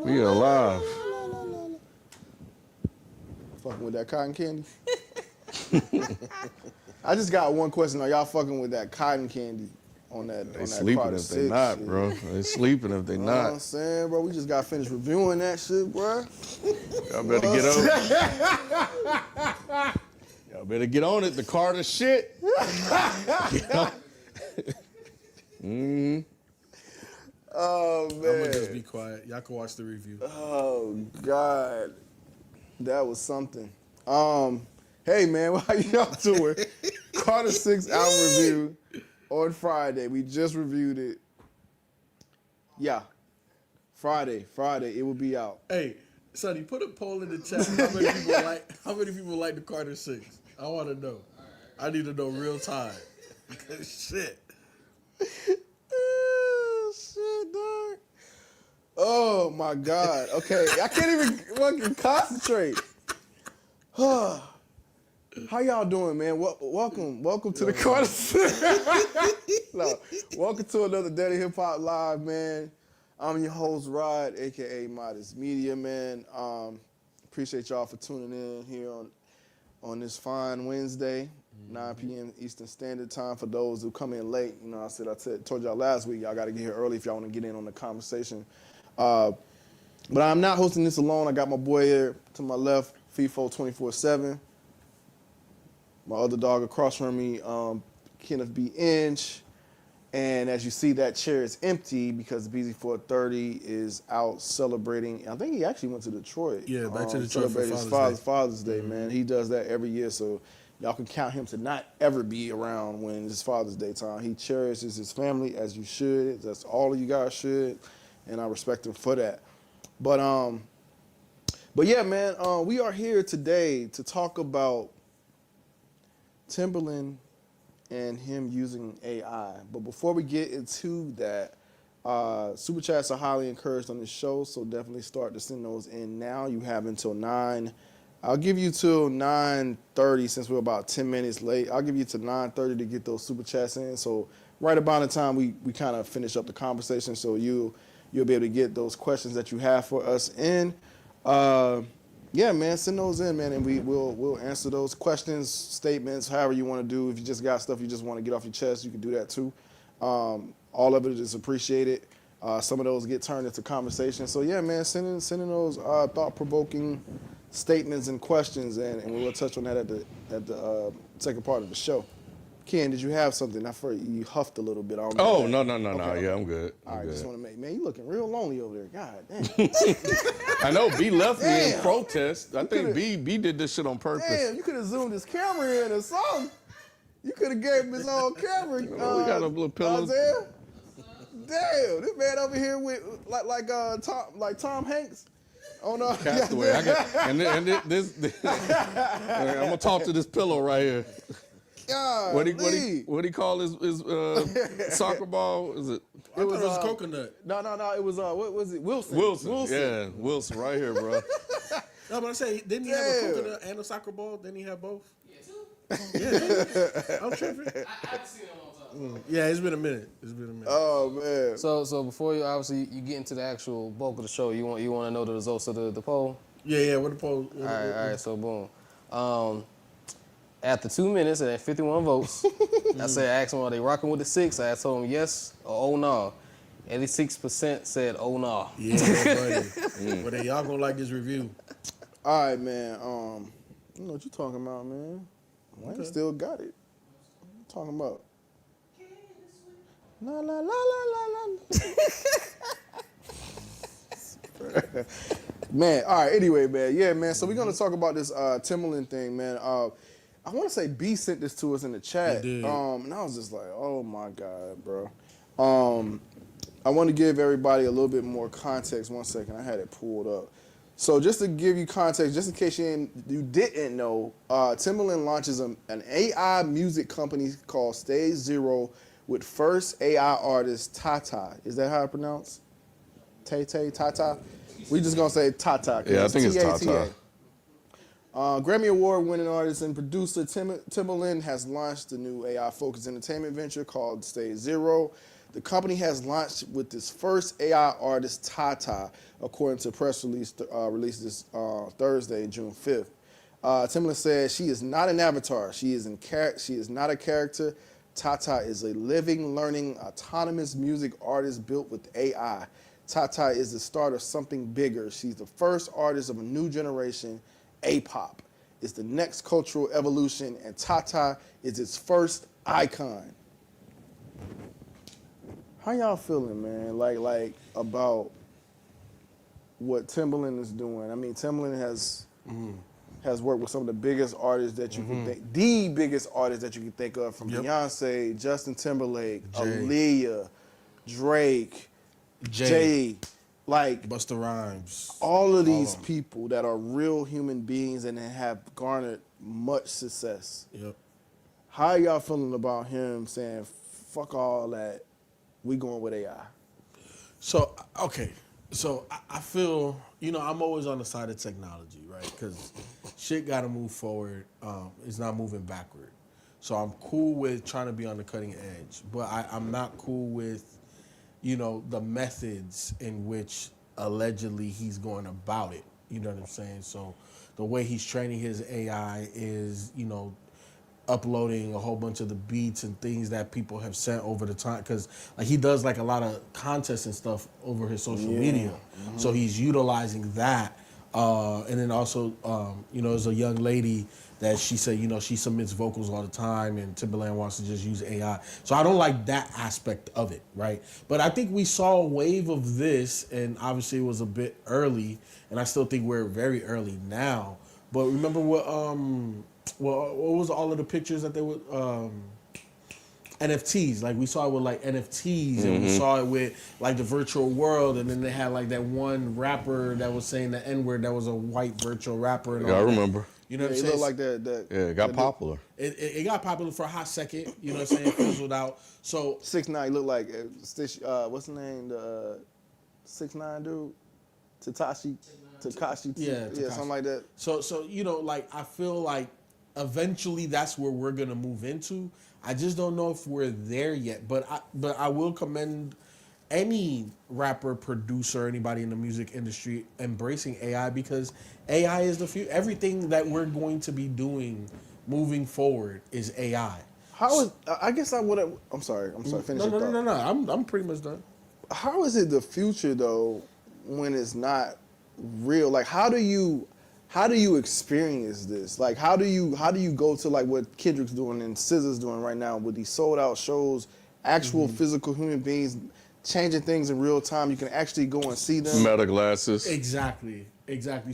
We alive. Fucking with that cotton candy? I just got one question. Are y'all fucking with that cotton candy on that? They sleeping if they not, shit? bro. They sleeping if they You know not. what I'm saying, bro? We just got finished reviewing that shit, bro. Y'all better get on. Y'all better get on it. The Carter shit. Oh, man. I'm gonna just be quiet. Y'all can watch the review. Oh, God. That was something. Hey, man, how y'all doing? Carter 6 album review on Friday. We just reviewed it. Yeah. Friday. It will be out. Hey, Sonny, put a poll in the chat. How many people like the Carter 6? I want to know. I need to know real time. Shit. Shit, dog. Oh, my God. Okay, I can't even fucking concentrate. How y'all doing, man? Welcome to the Carter 6. No, welcome to another Daddy Hip Hop Live, man. I'm your host, Rod, a.k.a. Modest Media, man. Appreciate y'all for tuning in here on this fine Wednesday, 9 p.m. Eastern Standard Time. For those who come in late, you know, I told y'all last week, y'all got to get here early if y'all want to get in on the conversation. But I'm not hosting this alone. I got my boy here to my left, FIFO 24/7. My other dog across from me, Kenneth B. Inch. And as you see, that chair is empty because BZ430 is out celebrating. I think he actually went to Detroit. Yeah, back to Detroit for Father's Day, man. He does that every year, so y'all can count him to not ever be around when it's Father's Day time. He cherishes his family as you should. That's all of you guys should, and I respect him for that. But yeah, man, we are here today to talk about Timbaland and him using AI. But before we get into that, super chats are highly encouraged on this show, so definitely start to send those in now. You have until 9. I'll give you till 9:30 since we're about 10 minutes late. I'll give you till 9:30 to get those super chats in. So right about the time we kind of finish up the conversation, so you'll be able to get those questions that you have for us in. Yeah, man, send those in, man, and we'll answer those questions, statements, however you want to do. If you just got stuff you just want to get off your chest, you can do that too. All of it is appreciated. Some of those get turned into conversation. So yeah, man, send in those thought-provoking statements and questions, and we'll touch on that at the second part of the show. Ken, did you have something? I heard you huffed a little bit. No. Yeah, I'm good. All right, just want to man, you looking real lonely over there. God damn. I know B left me in protest. I think B did this shit on purpose. Damn, you could have zoomed his camera in or something. You could have gave him his own camera. We got a little pillow. Isaiah. Damn, this man over here with like Tom Hanks. Oh no, Castaway. I'm gonna talk to this pillow right here. What he call his soccer ball? Is it? I thought it was coconut. No. It was what was it? Wilson. Yeah, Wilson right here, bro. No, but I say, didn't he have a coconut and a soccer ball? Didn't he have both? Yeah. I'm tripping. I haven't seen it in a long time. Yeah, it's been a minute. Oh man. So before you get into the actual bulk of the show, you want to know the results of the poll? Yeah. What the poll? All right. So boom. After 2 minutes and 51 votes, I asked them, are they rocking with the 6? I told them yes or oh no. 86% said oh no. Yeah, buddy. But then y'all gonna like this review. All right, man. You know what you talking about, man. Wayne still got it. What you talking about? La la la la la la. Man, all right. Anyway, man. Yeah, man. So we're gonna talk about this Timbaland thing, man. I want to say B sent this to us in the chat, and I was just like, oh my God, bro. I want to give everybody a little bit more context. 1 second, I had it pulled up. So just to give you context, just in case you didn't know, Timbaland launches an AI music company called Stage Zero with first AI artist Tata. Is that how I pronounce? Tata? We just gonna say Tata. Yeah, I think it's Tata. Grammy Award-winning artist and producer Timbaland has launched a new AI-focused entertainment venture called Stage Zero. The company has launched with its first AI artist, Tata, according to a press release released this Thursday, June 5th. Timbaland said she is not an avatar. She is not a character. Tata is a living, learning, autonomous music artist built with AI. Tata is the start of something bigger. She's the first artist of a new generation, A-pop. It's the next cultural evolution, and Tata is its first icon. How y'all feeling, man? Like about what Timbaland is doing? I mean, Timbaland has worked with some of the biggest artists that you can think, the biggest artists that you can think of, from Beyonce, Justin Timberlake, Aaliyah, Drake, Jay, like Busta Rhymes. all of these people that are real human beings and have garnered much success. Yep. How are y'all feeling about him saying, fuck all that, we going with AI? So, okay. So, I feel, I'm always on the side of technology, right? Because shit got to move forward. It's not moving backward. So, I'm cool with trying to be on the cutting edge. But I'm not cool with, the methods in which allegedly he's going about it. You know what I'm saying? So, the way he's training his AI is, uploading a whole bunch of the beats and things that people have sent over the time, because he does a lot of contests and stuff over his social media, so he's utilizing that, and then also there's a young lady that she said she submits vocals all the time, and Timbaland wants to just use AI. So I don't like that aspect of it, right? But I think we saw a wave of this, and obviously it was a bit early, and I still think we're very early now. But remember what was all of the pictures that they would NFTs? We saw it with NFTs, and we saw it with the virtual world, and then they had that one rapper that was saying the N-word that was a white virtual rapper. And all I that. remember. You know what I'm It saying? looked like that. Yeah, it got popular. It got popular for a hot second. You know what I'm saying? It fizzled out. So 6ix9ine looked like what's the name? The 6ix9ine dude, Takashi, Yeah, something like that. So I feel like eventually that's where we're gonna move into. I just don't know if we're there yet. But I will commend any rapper, producer, anybody in the music industry embracing AI, because AI is the future. Everything that we're going to be doing moving forward is AI. How is? I guess I would have. I'm sorry. Finish your thought. No. I'm pretty much done. How is it the future though, when it's not real? How do you experience this? How do you go to what Kendrick's doing and SZA's doing right now with these sold out shows, actual physical human beings changing things in real time? You can actually go and see them. Meta glasses. Exactly.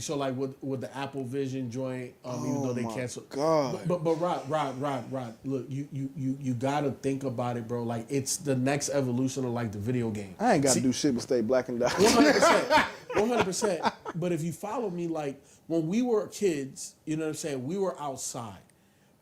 So with the Apple Vision joint, even though they canceled. God. But Rod, look, you gotta think about it, bro. It's the next evolution of the video game. I ain't got to do shit but stay black and die. 100%. But if you follow me, when we were kids, you know what I'm saying, we were outside.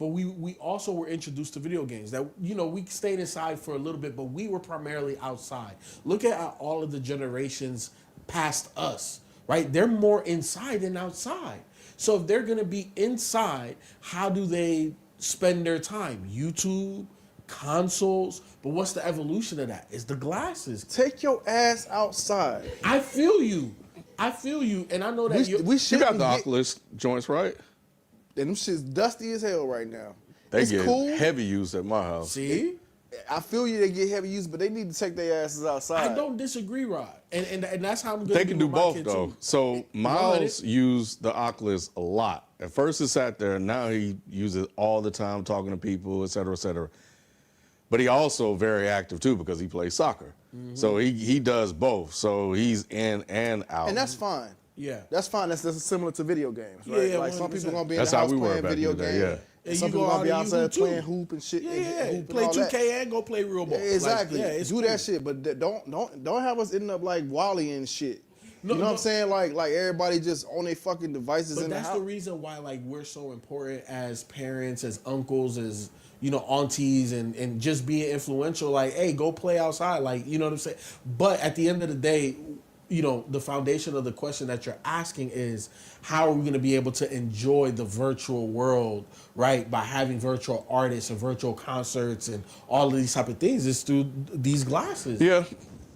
But we also were introduced to video games that, we stayed inside for a little bit, but we were primarily outside. Look at all of the generations past us, right? They're more inside than outside. So if they're going to be inside, how do they spend their time? YouTube, consoles. But what's the evolution of that? It's the glasses. Take your ass outside. I feel you. And I know that We You shouldn't got the get- Oculus joints, right? And them shit's dusty as hell right now. They it's get cool. heavy use at my house. See? I feel you. They get heavy use, but they need to take their asses outside. I don't disagree, Rod. And that's how I'm going to They can do both though. Too. So Miles used the Oculus a lot. At first he sat there, now he uses it all the time, talking to people, et cetera, et cetera. But he also very active too because he plays soccer. So he does both. So he's in and out. And that's fine. Yeah. That's fine. That's similar to video games, right? Yeah, Some 100%. people gonna be in That's the how house we were playing back in video the day, games. yeah. And And some you people go gonna be out and you outside do playing too. hoop and shit. Yeah, and hoop and play all 2K that. and go play real ball. Exactly. It's do cool. that shit, but don't have us ending up like Wally and shit. No, you know what no. I'm saying? Like everybody just on their fucking devices But in the that's house. the reason why we're so important as parents, as uncles, as aunties, and just being influential. Hey, go play outside. You know what I'm saying? But at the end of the day, the foundation of the question that you're asking is how are we going to be able to enjoy the virtual world, right? By having virtual artists and virtual concerts and all of these type of things is through these glasses. Yeah.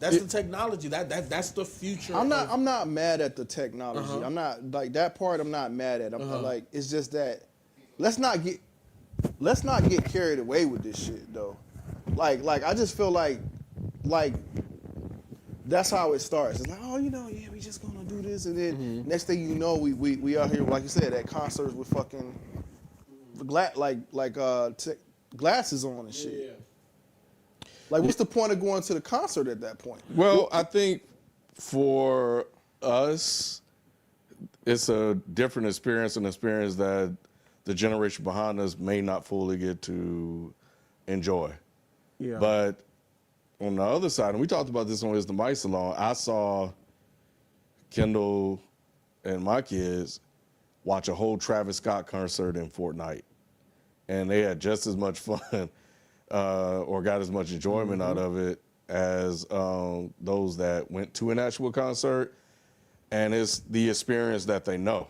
That's the technology. That's the future. I'm not mad at the technology. I'm not like that part. I'm not mad at. I'm like, it's just that let's not get carried away with this shit though. Like I just feel like that's how it starts. It's like, oh, yeah, we just gonna do this, and then next thing you know, we out here, like you said, at concerts with fucking glasses on and shit. Yeah. Like, what's the point of going to the concert at that point? Well, I think for us, it's a different experience, an experience that the generation behind us may not fully get to enjoy. Yeah. But on the other side, and we talked about this on Is the Mic Salon, I saw Kendall and my kids watch a whole Travis Scott concert in Fortnite. And they had just as much fun or got as much enjoyment out of it as those that went to an actual concert. And it's the experience that they know.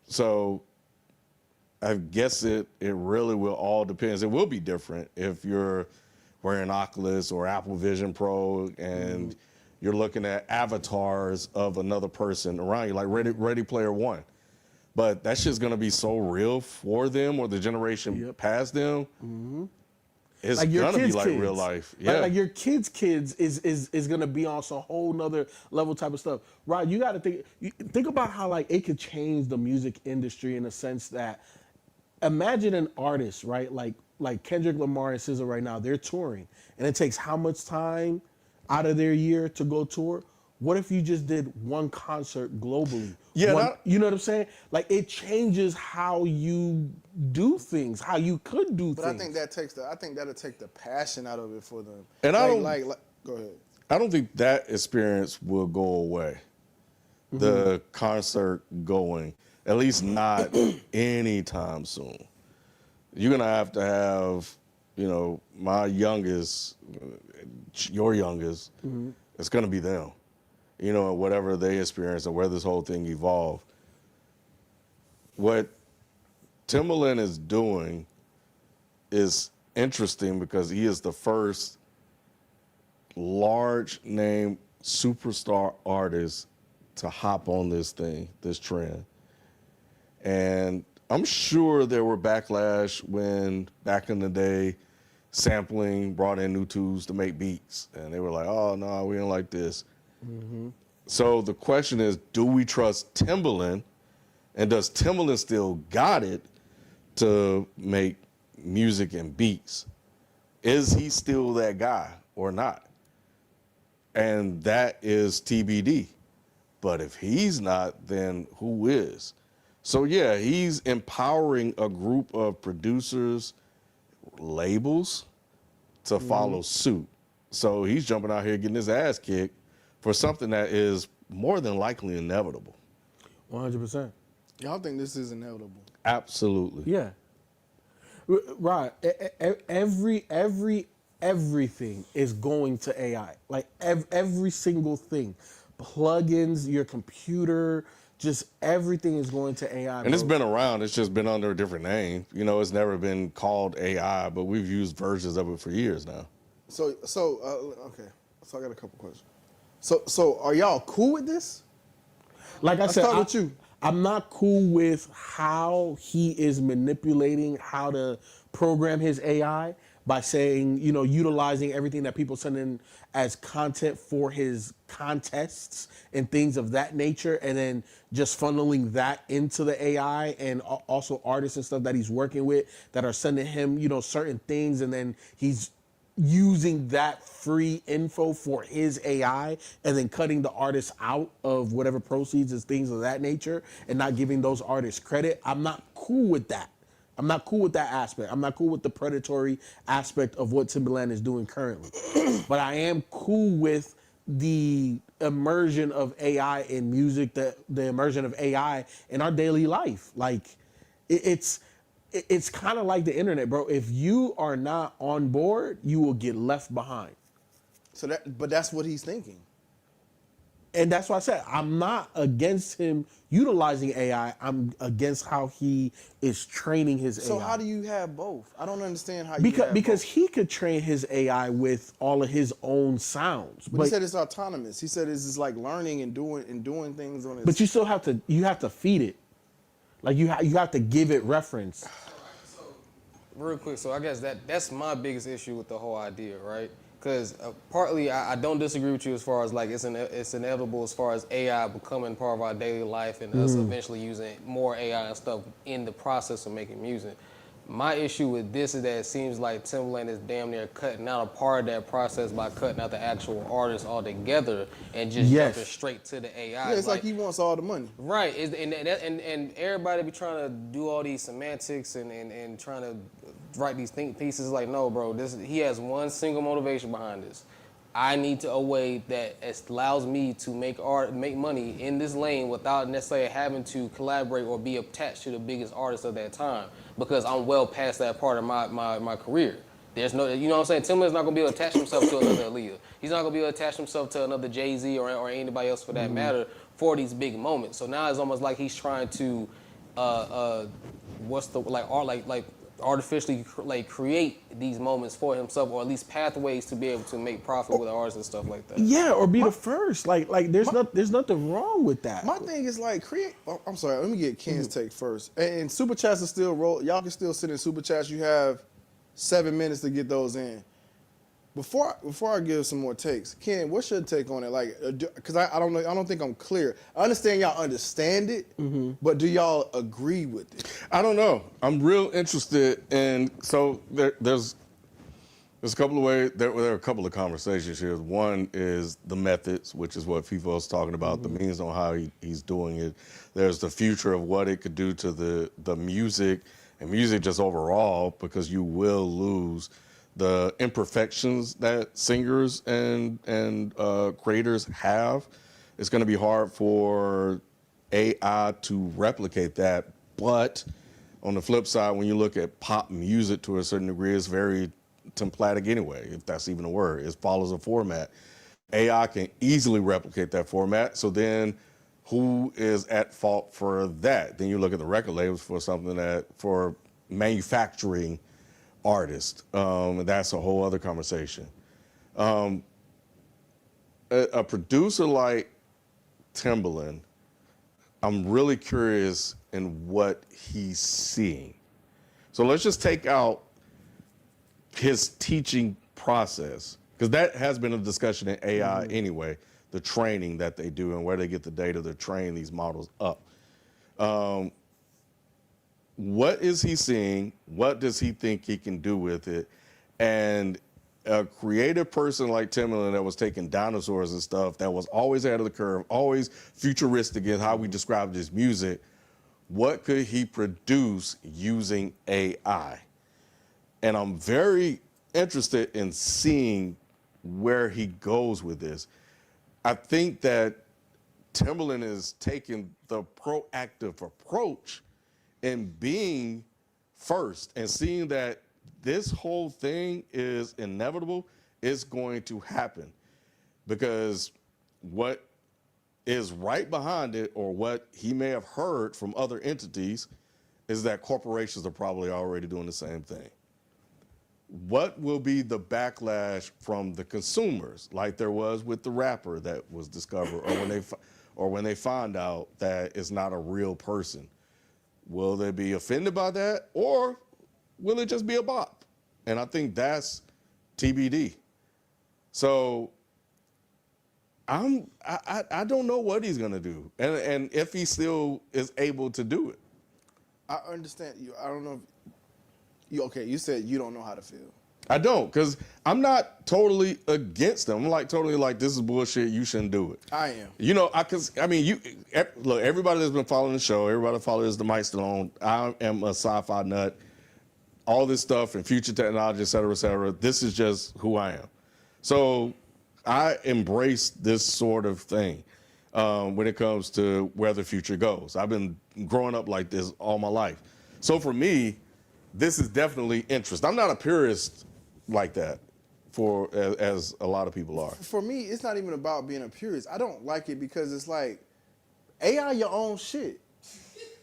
So I guess it really will all depend. It will be different if you're wearing Oculus or Apple Vision Pro and you're looking at avatars of another person around you, like Ready Player One. But that shit's gonna be so real for them or the generation past them. It's Like your gonna be kids' like kids. real life. Yeah. Like your kids' is gonna be on some whole nother level type of stuff. Right? You got to think about how like it could change the music industry in a sense that imagine an artist, right? Like Kendrick Lamar and SZA right now, they're touring, and it takes how much time out of their year to go tour? What if you just did one concert globally? Yeah, you know what I'm saying? Like it changes how you do things, how you could do But things. I think that'll take the passion out of it for them. And I don't go ahead. I don't think that experience will go away. The concert going, at least not anytime soon. You're gonna have to have, my youngest, your youngest, it's gonna be them. Whatever they experience or where this whole thing evolved. What Timbaland is doing is interesting because he is the first large name superstar artist to hop on this trend. And I'm sure there were backlash when back in the day sampling brought in new tools to make beats. And they were like, oh, no, we don't like this. So the question is, do we trust Timbaland? And does Timbaland still got it to make music and beats? Is he still that guy or not? And that is TBD. But if he's not, then who is? So yeah, he's empowering a group of producers, labels to follow suit. So he's jumping out here getting his ass kicked for something that is more than likely inevitable. 100%. Y'all think this is inevitable? Absolutely. Yeah. Right. Everything is going to AI. Like every single thing. Plugins, your computer, just everything is going to AI. And it's been around. It's just been under a different name. It's never been called AI, but we've used versions of it for years now. Okay. So I got a couple questions. So are y'all cool with this? Like I Let's said, start with you. I'm not cool with how he is manipulating how to program his AI by saying, utilizing everything that people send in as content for his contests and things of that nature, and then just funneling that into the AI and also artists and stuff that he's working with that are sending him, certain things, and then he's using that free info for his AI and then cutting the artists out of whatever proceeds and things of that nature and not giving those artists credit. I'm not cool with that. I'm not cool with that aspect. I'm not cool with the predatory aspect of what Timbaland is doing currently. But I am cool with the immersion of AI in music, the immersion of AI in our daily life. Like it's kind of like the internet, bro. If you are not on board, you will get left behind. But that's what he's thinking. And that's why I said I'm not against him utilizing AI. I'm against how he is training his So AI. how do you have both? I don't understand how you Because have both. he could train his AI with all of his own sounds, But he said it's autonomous. He said it's just like learning and doing things on its. but you still have to feed it, like you have to give it reference. Real quick, so I guess that's my biggest issue with the whole idea, right? Because partly I don't disagree with you as far as like it's inevitable as far as AI becoming part of our daily life and us eventually using more AI and stuff in the process of making music. My issue with this is that it seems like Timbaland is damn near cutting out a part of that process by cutting out the actual artist altogether and just Yes. jumping straight to the AI. Yeah, it's like he wants all the money. Right, and everybody be trying to do all these semantics and trying to write these think pieces. Like, no, bro, he has one single motivation behind this. I need a way that allows me to make money in this lane without necessarily having to collaborate or be attached to the biggest artist of that time because I'm well past that part of my career. There's no, you know what I'm saying? Timbaland's not gonna be able to attach himself to another Aaliyah. He's not gonna be able to attach himself to another Jay-Z or anybody else for that matter for these big moments. So now it's almost like he's trying to, artificially create these moments for himself, or at least pathways to be able to make profit with artists and stuff like that. Yeah, or be the first. Like there's nothing wrong with that. My thing is like create. Oh, I'm sorry. Let me get Ken's take first. And super chats are still roll. Y'all can still send in super chats. You have 7 minutes to get those in. Before I give some more takes, Ken, what's your take on it? Like, because I don't know. I don't think I'm clear. I understand y'all understand it, but do y'all agree with it? I don't know. I'm real interested in. So there's a couple of ways. There are a couple of conversations here. One is the methods, which is what FIFA was talking about. The means on how he's doing it. There's the future of what it could do to the music and music just overall, because you will lose the imperfections that singers and creators have. It's going to be hard for AI to replicate that. But on the flip side, when you look at pop music to a certain degree, it's very templatic anyway, if that's even a word. It follows a format. AI can easily replicate that format. So then who is at fault for that? Then you look at the record labels for manufacturing artist. That's a whole other conversation. A producer like Timbaland, I'm really curious in what he's seeing. So let's just take out his teaching process, because that has been a discussion in AI anyway, the training that they do and where they get the data to train these models up. What is he seeing? What does he think he can do with it? And a creative person like Timbaland that was taking dinosaurs and stuff, that was always ahead of the curve, always futuristic in how we described his music, what could he produce using AI? And I'm very interested in seeing where he goes with this. I think that Timbaland is taking the proactive approach and being first and seeing that this whole thing is inevitable, it's going to happen. Because what is right behind it, or what he may have heard from other entities, is that corporations are probably already doing the same thing. What will be the backlash from the consumers, like there was with the rapper that was discovered, or when they find out that it's not a real person? Will they be offended by that, or will it just be a bop? And I think that's TBD. So I don't know what he's gonna do, and if he still is able to do it. I understand you. I don't know. You said you don't know how to feel. I don't, because I'm not totally against them. I'm like totally like, this is bullshit, you shouldn't do it. I am. You know, look, everybody that's been following the show, everybody that follows the mic still on, I am a sci-fi nut. All this stuff and future technology, et cetera, this is just who I am. So I embrace this sort of thing when it comes to where the future goes. I've been growing up like this all my life. So for me, this is definitely interest. I'm not a purist like that. for as a lot of people are. For me, it's not even about being a purist. I don't like it because it's like AI your own shit.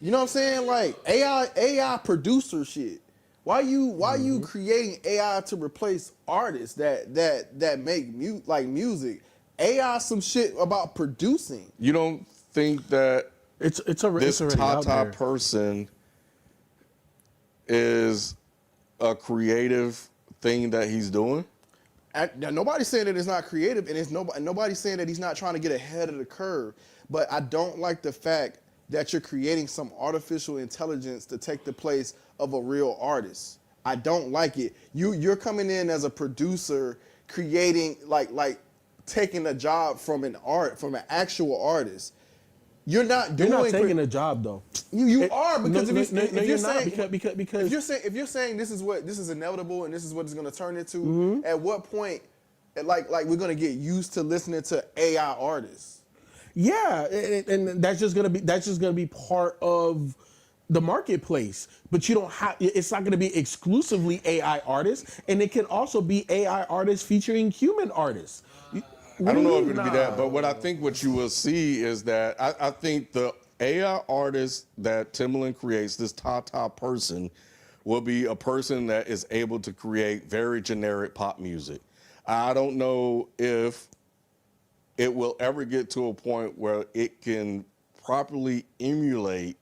You know what I'm saying? Like AI producer shit. Why you creating AI to replace artists that make music? AI some shit about producing. You don't think that It's this already out Tata there. person is a creative thing that he's doing? Now, nobody's saying that it's not creative, and it's nobody's saying that he's not trying to get ahead of the curve. But I don't like the fact that you're creating some artificial intelligence to take the place of a real artist. I don't like it. You're coming in as a producer, creating like taking a job from an actual artist. You're not doing. You're not taking a job though. You are, because because if you're saying this is inevitable and this is what it's going to turn into, at what point, like we're going to get used to listening to AI artists? yeah, and that's just gonna be part of the marketplace. But you don't have. It's not gonna be exclusively AI artists, and it can also be AI artists featuring human artists. I don't know if it'll be that, but what you will see is that I think the AI artist that Timbaland creates, this Tata person, will be a person that is able to create very generic pop music. I don't know if it will ever get to a point where it can properly emulate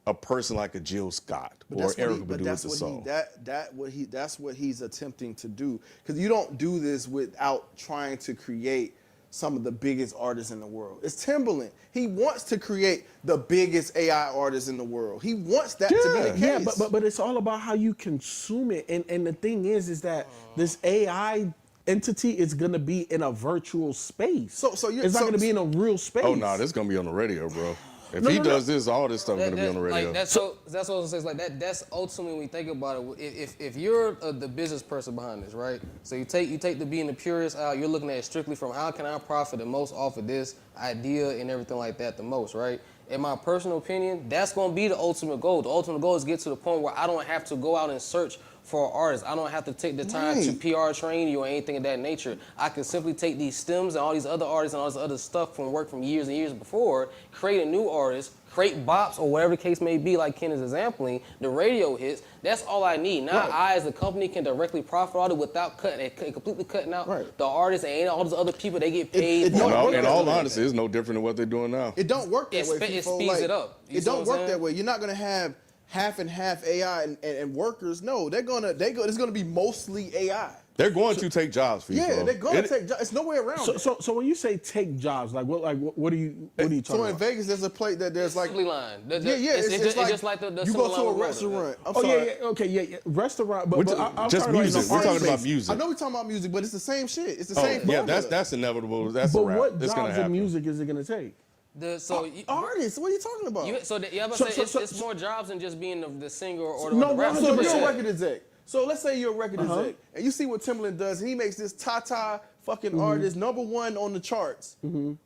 a person like a Jill Scott or Erykah Badu with the soul. That's what he's attempting to do. Because you don't do this without trying to create some of the biggest artists in the world. It's Timbaland. He wants to create the biggest AI artists in the world. He wants that to be the case. Yeah, but it's all about how you consume it. And the thing is that this AI entity is gonna be in a virtual space. So it's not gonna be in a real space. Oh no, this is gonna be on the radio, bro. If he does this, all this stuff is gonna be on the radio. Like, that's what I was gonna say. It's like that. That's ultimately when we think about it. If you're the business person behind this, right? So you take the being the purist out. You're looking at it strictly from how can I profit the most off of this idea and everything like that the most, right? In my personal opinion, that's gonna be the ultimate goal. The ultimate goal is get to the point where I don't have to go out and search for artists. I don't have to take the time to PR train you or anything of that nature. I can simply take these stems and all these other artists and all this other stuff from work from years and years before, create a new artist, create bops or whatever the case may be, like Ken is exampling, the radio hits. That's all I need. Now I, as a company, can directly profit all it without completely cutting out the artists and all those other people. They get paid. In all honesty, it's no different than what they're doing now. It don't work that way. It speeds it up. It don't work that way. You're not gonna have half and half AI and workers. No, it's gonna be mostly AI. They're going to take jobs for you. Yeah, they're going to take jobs. It's no way around it. So when you say take jobs, what are you talking So in about? Vegas, there's a place that there's like line. It's just like the you go to a restaurant. I'm sorry. Yeah, restaurant. But I'm just talking music. Like We're talking about music. I know we're talking about music, but it's the same shit. It's the same. Yeah, formula. that's inevitable. That's a But wrap. what It's gonna jobs in happen. music is it gonna take? Artists. What are you talking about? It's more jobs than just being the singer or the No, rapper. So if you're a 100%. record exec. So let's say you're a record exec, and you see what Timbaland does, and he makes this Tata fucking artist #1 on the charts.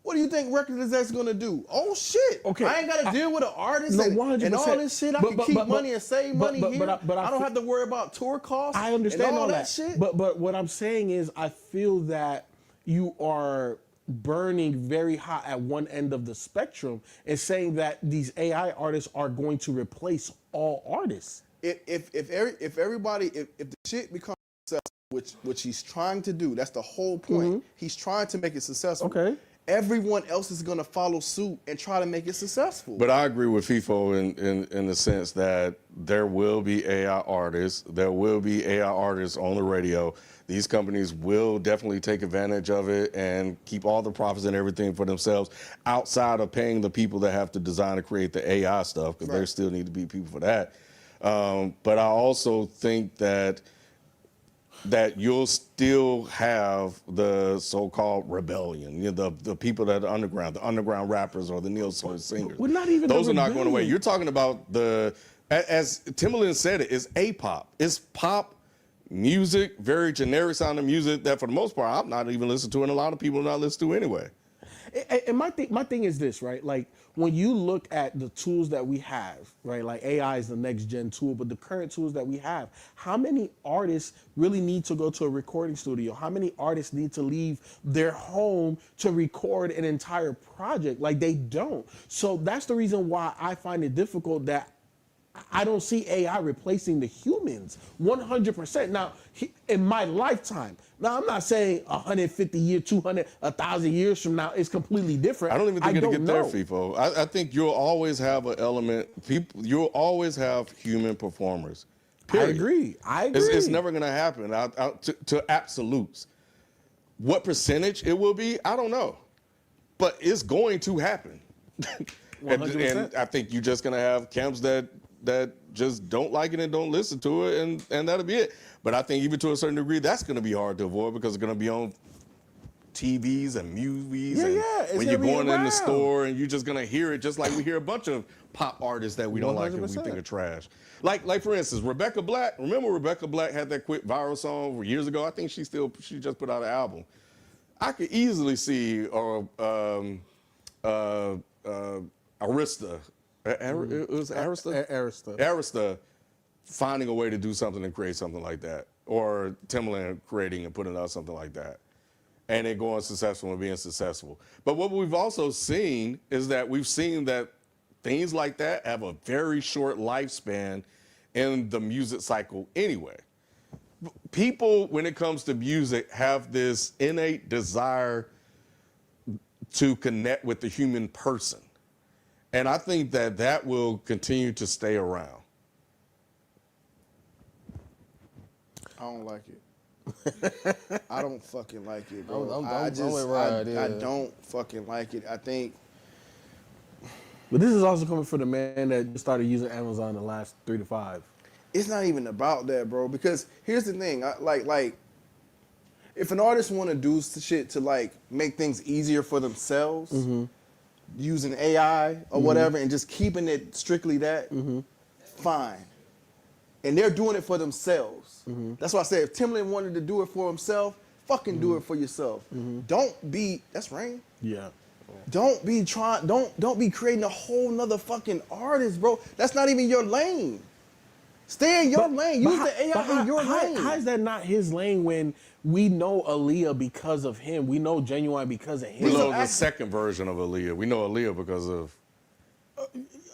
What do you think record exec's gonna do? Oh shit! Okay, I ain't gotta deal with an artist and all 100%. this shit. I can keep money and save money here. I don't have to worry about tour costs. I understand and all that shit. But what I'm saying is, I feel that you are burning very hot at one end of the spectrum and saying that these AI artists are going to replace all artists. If the shit becomes successful, which he's trying to do, that's the whole point. He's trying to make it successful. Okay. Everyone else is gonna follow suit and try to make it successful. But I agree with FIFO in the sense that there will be AI artists. There will be AI artists on the radio. These companies will definitely take advantage of it and keep all the profits and everything for themselves outside of paying the people that have to design and create the AI stuff, because there still need to be people for that. But I also think that you'll still have the so-called rebellion, the people that are underground, the underground rappers or the neo soul singers. We're not even Those the are not going away. rebellion. You're talking about as Timbaland said it's A-pop. It's pop music, very generic sounding music that for the most part I'm not even listening to, and a lot of people are not listening to anyway. And my thing is this, right? Like when you look at the tools that we have, right? Like AI is the next gen tool, but the current tools that we have, how many artists really need to go to a recording studio? How many artists need to leave their home to record an entire project? Like they don't. So that's the reason why I find it difficult that I don't see AI replacing the humans 100%. Now, in my lifetime, now I'm not saying 150 years, 200, 1,000 years from now, it's completely different. I don't even think it'll get there, know. FIFO. I think you'll always have an element. You'll always have human performers. Period. I agree. It's never going to happen to absolutes. What percentage it will be, I don't know. But it's going to happen. and I think you're just going to have camps that just don't like it and don't listen to it, and that'll be it. But I think even to a certain degree, that's going to be hard to avoid because it's going to be on TVs and movies. When you're going in the store and you're just going to hear it, just like we hear a bunch of pop artists that we don't like and we think are trash. Like for instance, Rebecca Black. Remember Rebecca Black had that quick viral song years ago? I think she just put out an album. I could easily see Arista. It was Arista finding a way to do something and create something like that, or Timbaland creating and putting out something like that, and it going successful and being successful. But what we've also seen is that things like that have a very short lifespan in the music cycle anyway. People, when it comes to music, have this innate desire to connect with the human person. And I think that will continue to stay around. I don't like it. I don't fucking like it, bro. I don't fucking like it. I think. But this is also coming from the man that started using Amazon the last 3 to 5. It's not even about that, bro. Because here's the thing, like, if an artist want to do shit to like make things easier for themselves, using AI or whatever, and just keeping it strictly that, fine. And they're doing it for themselves. That's why I say if Timbaland wanted to do it for himself, fucking do it for yourself. Don't be. That's rain. Yeah. Don't be creating a whole nother fucking artist, bro. That's not even your lane. Stay in your lane. Use the AI in your lane. How is that not his lane when we know Aaliyah because of him? We know Genuine because of him. We know the second version of Aaliyah. We know Aaliyah because of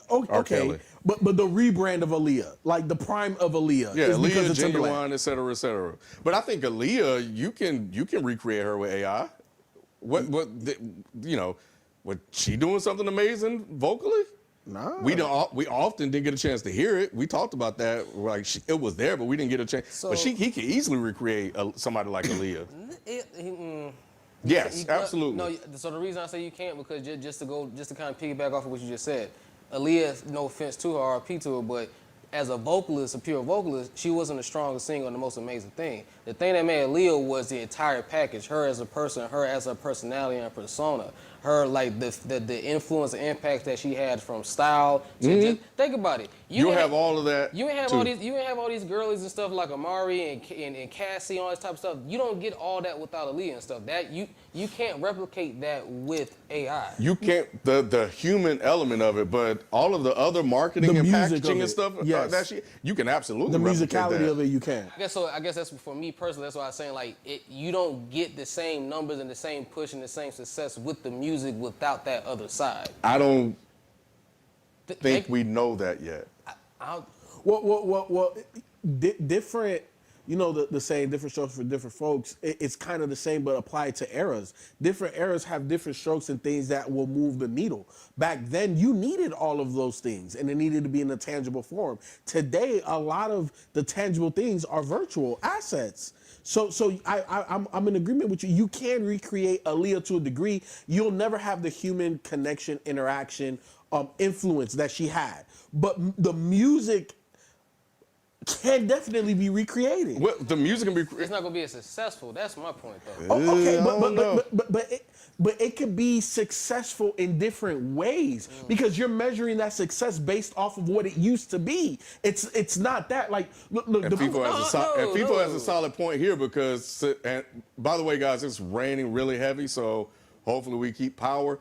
R. Kelly. But the rebrand of Aaliyah, like the prime of Aaliyah, is Aaliyah, because of Genuine, Timbaland. et cetera, et cetera. But I think Aaliyah, you can recreate her with AI. Was she doing something amazing vocally? No. We often didn't get a chance to hear it. We talked about that. Like it was there, but we didn't get a chance. So, but he could easily recreate somebody like Aaliyah. Yes, absolutely. No, so the reason I say you can't because just to kind of piggyback off of what you just said, Aaliyah, no offense to her, RP to her, but as a vocalist, a pure vocalist, she wasn't the strongest singer and the most amazing thing. The thing that made Aaliyah was the entire package. Her as a person, her as a personality and persona. Her like the influence and impact that she had from style to just, think about it. You have all of that. You ain't have all these. You ain't have all these girlies and stuff like Amari and Cassie and all this type of stuff. You don't get all that without Aaliyah and stuff. That you can't replicate that with AI. You can't the human element of it, but all of the other marketing The and music packaging of and it. stuff Yes. you can absolutely The replicate musicality that. of it, you can. I guess that's for me personally. That's why I'm saying like you don't get the same numbers and the same push and the same success with the music without that other side. I don't think we know that yet. Different, the same different strokes for different folks. It's kind of the same, but applied to eras. Different eras have different strokes and things that will move the needle. Back then, you needed all of those things, and it needed to be in a tangible form. Today, a lot of the tangible things are virtual assets. So I'm in agreement with you. You can recreate Aaliyah to a degree. You'll never have the human connection, interaction, influence that she had. But the music can definitely be recreated. Well, the music can be. It's not gonna be as successful. That's my point, though. Okay, but it could be successful in different ways because you're measuring that success based off of what it used to be. It's not that like look. And FIFO has a solid point here because, and by the way, guys, it's raining really heavy, so Hopefully we keep power.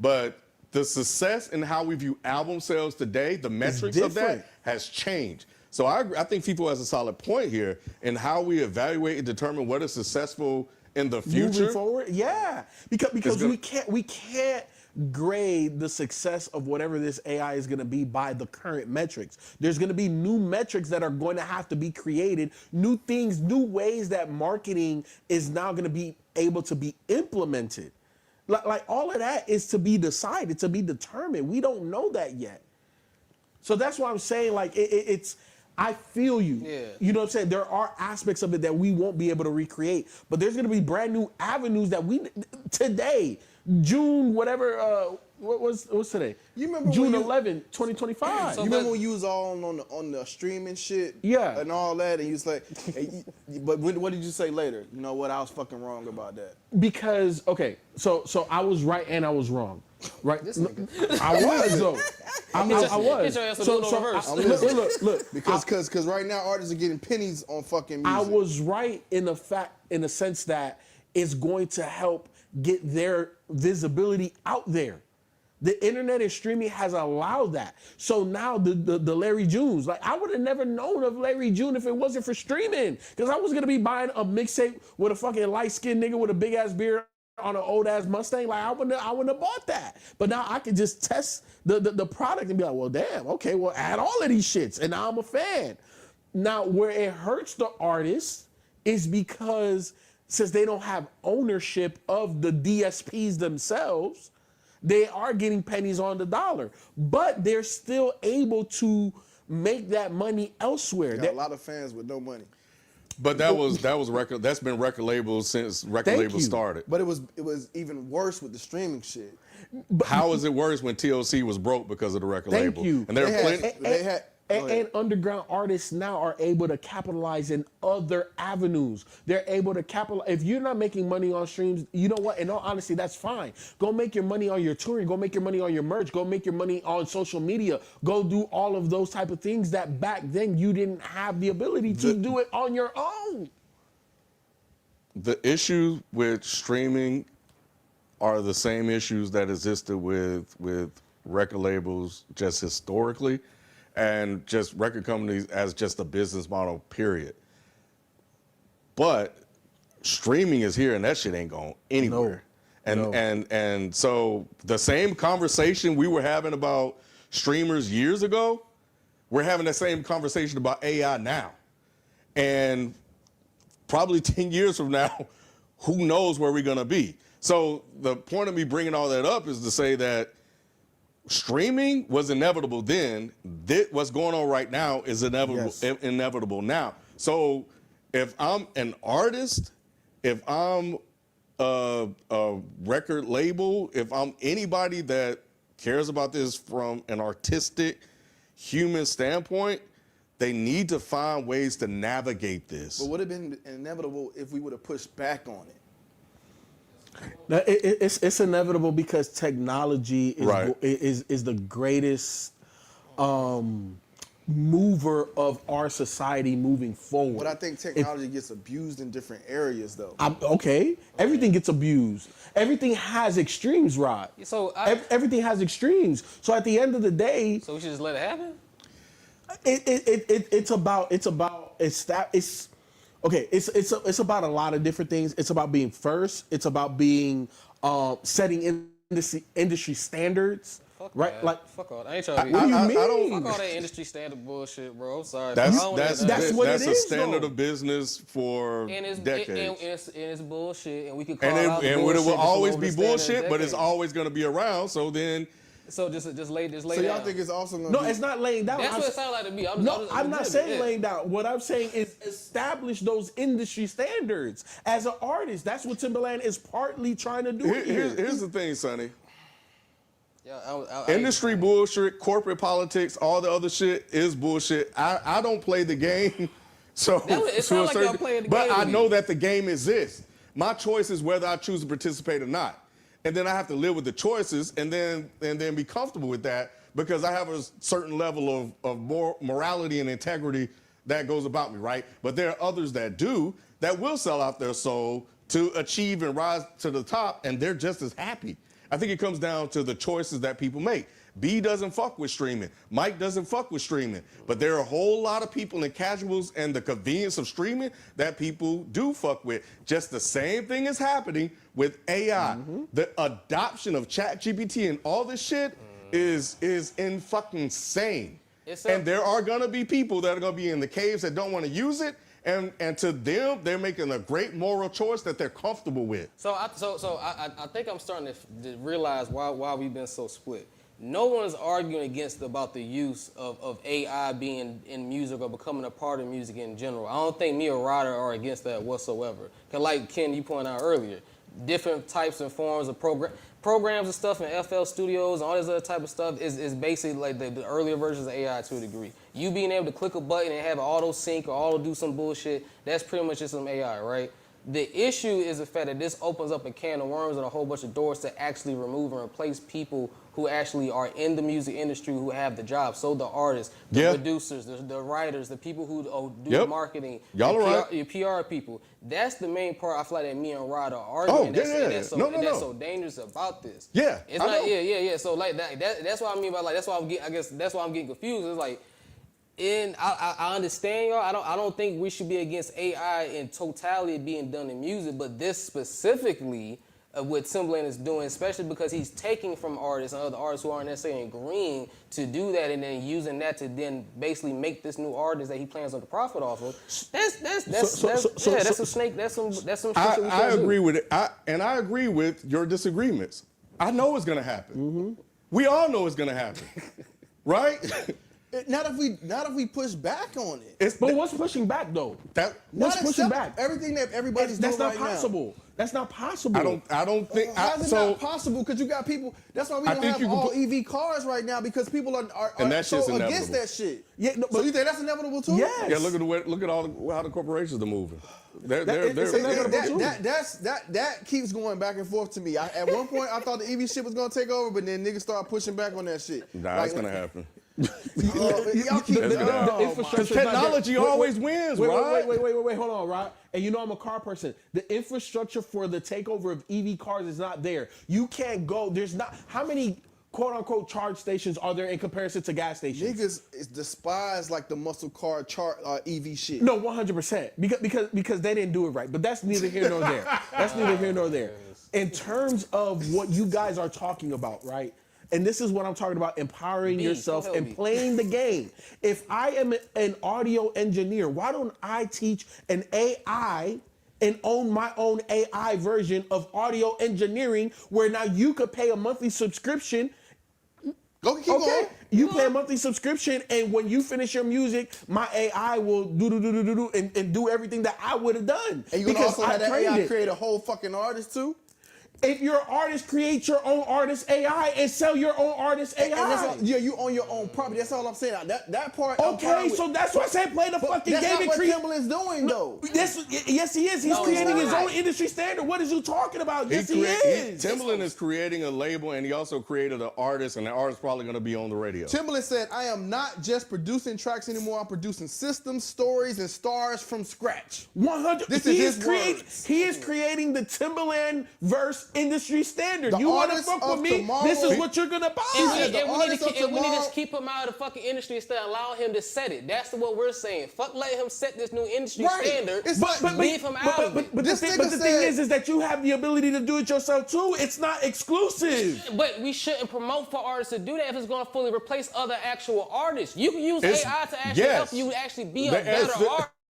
But the success in how we view album sales today, the metrics of different. that has changed. So I think FIFO has a solid point here in how we evaluate and determine what is successful in the future. Moving forward, yeah, because gonna- we can't grade the success of whatever this AI is going to be by the current metrics. There's going to be new metrics that are going to have to be created, new things, new ways that marketing is now going to be able to be implemented. Like all of that is to be decided, to be determined. We don't know that yet. So that's why I'm saying, like, it's, I feel you. Yeah. You know what I'm saying? There are aspects of it that we won't be able to recreate, but there's going to be brand new avenues that we, today, June, whatever, what's today? You remember June when you- 11, 2025. So- You remember when you was all on the streaming shit, Yeah. and all that, and you was like, but what did you say later? You know what? I was fucking wrong about that. Because, okay, so I was right and I was wrong, right? This nigga. I was, though. I was. Get your ass to do it on reverse. Look, Because right now artists are getting pennies on fucking music. I was right in the sense that it's going to help get their visibility out there. The internet and streaming has allowed that. So now the Larry Junes, like I would have never known of Larry June if it wasn't for streaming. Because I was gonna be buying a mixtape with a fucking light-skinned nigga with a big ass beard on an old ass Mustang. Like I wouldn't have bought that. But now I can just test the product and be like, well, damn, okay, well, add all of these shits, and now I'm a fan. Now, where it hurts the artist is because since they don't have ownership of the DSPs themselves, they are getting pennies on the dollar, but they're still able to make that money elsewhere. Got a lot of fans with no money. But that's been record labels since record Thank labels you. started. But it was even worse with the streaming shit. How is it worse when TLC was broke because of the record Thank label? you. And there are They plenty. had- They had- Go ahead. And underground artists now are able to capitalize in other avenues. They're able to capitalize. If you're not making money on streams, you know what? In all honesty, that's fine. Go make your money on your touring. Go make your money on your merch. Go make your money on social media. Go do all of those type of things that back then you didn't have the ability to do it on your own. The issue with streaming are the same issues that existed with record labels just historically, and just record companies as just a business model, period. But streaming is here and that shit ain't going anywhere. And so the same conversation we were having about streamers years ago, we're having the same conversation about AI now. And probably 10 years from now, who knows where we're gonna be. So the point of me bringing all that up is to say that streaming was inevitable then. What's going on right now is inevitable, Yes. inevitable now. So if I'm an artist, if I'm a record label, if I'm anybody that cares about this from an artistic, human standpoint, they need to find ways to navigate this. But would have been inevitable if we would have pushed back on it. Now, it's inevitable because technology is Right. is the greatest mover of our society moving forward. But I think technology gets abused in different areas, though. Okay, everything gets abused. Everything has extremes, Rod. So Everything has extremes. So at the end of the day, So we should just let it happen? it's about a lot of different things. It's about being first. It's about being setting industry standards. Fuck Right, that. like fuck all that. I ain't trying to be. what do you I mean? don't- Fuck all that industry standard bullshit, bro. I'm sorry. That's I don't wanna hear that's that. what it a is, standard though. of business for and it's, decades. and it's bullshit, and we could call And out it bullshit will just always over be the standard of bullshit, but it's decades. always going to be around. So then, So just lay So down. y'all think it's also going to no, it's not laying down. That's what it sounds like to me. I'm not saying laying down. What I'm saying is establish those industry standards. As an artist, that's what Timbaland is partly trying to do. here's the thing, Sonny. Yeah, Industry bullshit, corporate politics, all the other shit is bullshit. I don't play the game, so It sounds like y'all playing the but game I with know me. that the game exists. My choice is whether I choose to participate or not, and then I have to live with the choices, and then be comfortable with that because I have a certain level of morality and integrity that goes about me, right? But there are others that will sell out their soul to achieve and rise to the top, and they're just as happy. I think it comes down to the choices that people make. B doesn't fuck with streaming. Mike doesn't fuck with streaming. But there are a whole lot of people in casuals and the convenience of streaming that people do fuck with. Just the same thing is happening with AI. The adoption of ChatGPT and all this shit is in fucking insane. And there are gonna be people that are gonna be in the caves that don't want to use it. And to them, they're making a great moral choice that they're comfortable with. So I think I'm starting to realize why we've been so split. No one's arguing about the use of AI being in music or becoming a part of music in general. I don't think me or Ryder are against that whatsoever. Cause like Ken, you pointed out earlier, different types and forms of programs and stuff in FL Studios and all this other type of stuff is basically like the earlier versions of AI to a degree. You being able to click a button and have it auto sync or auto do some bullshit, that's pretty much just some AI, right? The issue is the fact that this opens up a can of worms and a whole bunch of doors to actually remove and replace people who actually are in the music industry who have the job. So the artists, the producers, the writers, the people who do the marketing, your PR people. That's the main part I feel like that me and Rod are arguing. That's so dangerous about this. Yeah. It's not, So like that's what I mean by like, that's why I'm getting confused. It's like, I understand y'all. I don't think we should be against AI in totality being done in music, but this specifically what Timbaland is doing, especially because he's taking from artists and other artists who aren't necessarily agreeing to do that, and then using that to then basically make this new artist that he plans on to profit off of. That's some snake. That's some shit. I agree with it, and I agree with your disagreements. I know it's gonna happen. We all know it's gonna happen, right? Not if we push back on it. But what's pushing back though? What's pushing back? Everything that everybody's doing right now. That's not possible. That's not possible. I don't think. How's it not possible? Because you got people. That's why we don't have all EV cars right now, because people are so against that shit. Yeah, so you think that's inevitable too? Yes. Yeah. Look at how the corporations are moving. That keeps going back and forth to me. At one point, I thought the EV shit was gonna take over, but then niggas started pushing back on that shit. Nah, it's gonna happen. Because technology always wins, right? Wait, hold on, right? And you know I'm a car person. The infrastructure for the takeover of EV cars is not there. You can't go. There's not. How many quote unquote charge stations are there in comparison to gas stations? Niggas despise like the muscle car EV shit. No, 100%. Because they didn't do it right. But that's neither here nor there. That's neither here nor there. In terms of what you guys are talking about, right? And this is what I'm talking about, empowering yourself and playing the game. If I am an audio engineer, why don't I teach an AI and own my own AI version of audio engineering, where now you could pay a monthly subscription. Keep going. You pay a monthly subscription, and when you finish your music, my AI will do and do everything that I would have done. And you can also have that AI create a whole fucking artist too? If you're an artist, create your own artist AI and sell your own artist AI. And that's all, you own your own property. That's all I'm saying. That part. Okay, so that's why I say play the fucking game. That's not what Timbaland's doing, though. Yes, he is. He's creating his own industry standard. What is you talking about? Yes, he is. Timbaland is creating a label, and he also created an artist, and the artist probably going to be on the radio. Timbaland said, "I am not just producing tracks anymore. I'm producing systems, stories, and stars from scratch." 100. This is his words. He is creating the Timbaland verse industry standard. You want to fuck with me? This is what you're gonna buy. We need to just keep him out of the fucking industry instead of allowing him to set it. That's what we're saying. Fuck, let him set this new industry standard. But leave him out of it. But the thing is that you have the ability to do it yourself too. It's not exclusive. But we shouldn't promote for artists to do that if it's going to fully replace other actual artists. You can use AI to actually help you actually be a better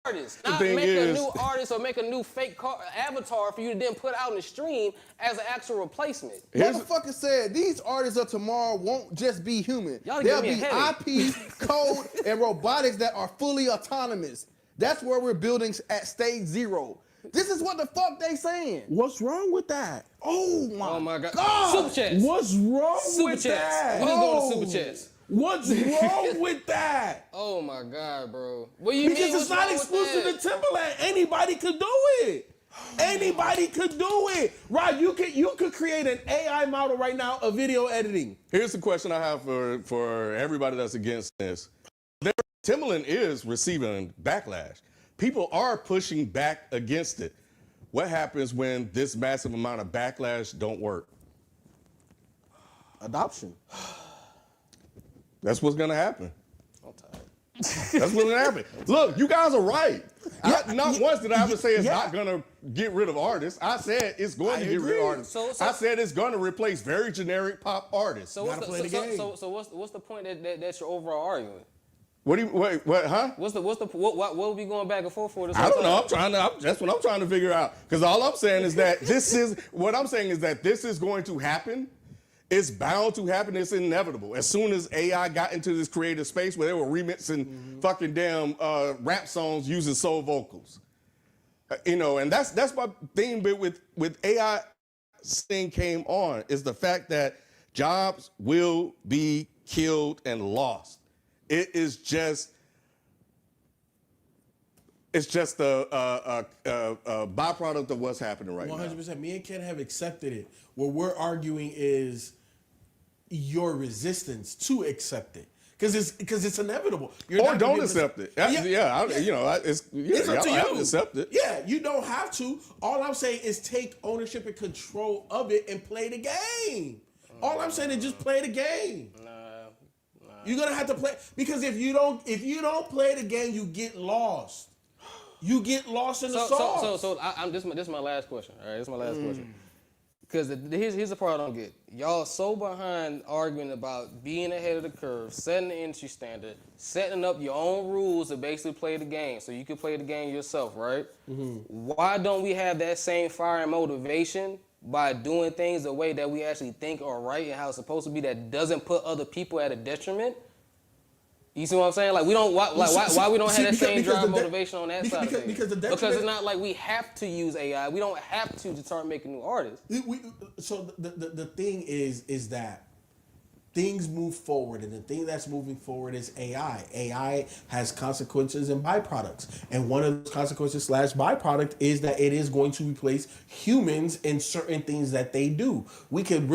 artist. Not make a new artist or make a new fake avatar for you to then put out in the stream as an actual replacement. Motherfucker said these artists of tomorrow won't just be human. There'll be IP, code, and robotics that are fully autonomous. That's where we're building at stage 0. This is what the fuck they saying. What's wrong with that? Oh my God. Super chats. What's wrong with that? We just going to super chats. What's wrong with that? Oh my God, bro. What do you mean? Because it's not exclusive to Timbaland. Anybody could do it. Anybody could do it. Right, you could create an AI model right now of video editing. Here's the question I have for everybody that's against this. Timbaland is receiving backlash. People are pushing back against it. What happens when this massive amount of backlash don't work? Adoption. That's what's gonna happen. I'm tired. That's what's gonna happen. Look, you guys are right. Not once did I ever say it's yeah. not gonna get rid of artists. I said it's going to get rid of agree. artists. So- I said it's going to replace very generic pop artists. So what's Gotta the, play the game. so what's the point that's your overall argument? What do you what? Huh? What are we going back and forth for this? I whole don't time? know. That's what I'm trying to figure out. Because all I'm saying is that this is going to happen. It's bound to happen. It's inevitable. As soon as AI got into this creative space where they were remixing fucking damn rap songs using soul vocals, and that's my thing. But with AI, thing came on is the fact that jobs will be killed and lost. It is just. It's just a byproduct of what's happening right now. 100%. Me and Ken have accepted it. What we're arguing is your resistance to accept it, because it's inevitable. You're Or not gonna don't be able to- accept it. It's up to I have you. to accept it. Yeah, you don't have to. All I'm saying is take ownership and control of it and play the game. All I'm saying is just play the game. You're gonna have to play, because if you don't play the game, you get lost. You get lost in the sauce. This is my last question. All right, this is my last question. Because here's the part I don't get. Y'all so behind arguing about being ahead of the curve, setting the industry standard, setting up your own rules to basically play the game so you can play the game yourself, right? Why don't we have that same fire and motivation by doing things the way that we actually think are right and how it's supposed to be, that doesn't put other people at a detriment? You see what I'm saying? Like, we don't why we don't have that same drive and motivation on that side of things? Because it's not like we have to use AI. We don't have to start making new artists. So the thing is that things move forward, and the thing that's moving forward is AI. AI has consequences and byproducts, and one of those consequences / byproduct is that it is going to replace humans in certain things that they do. We could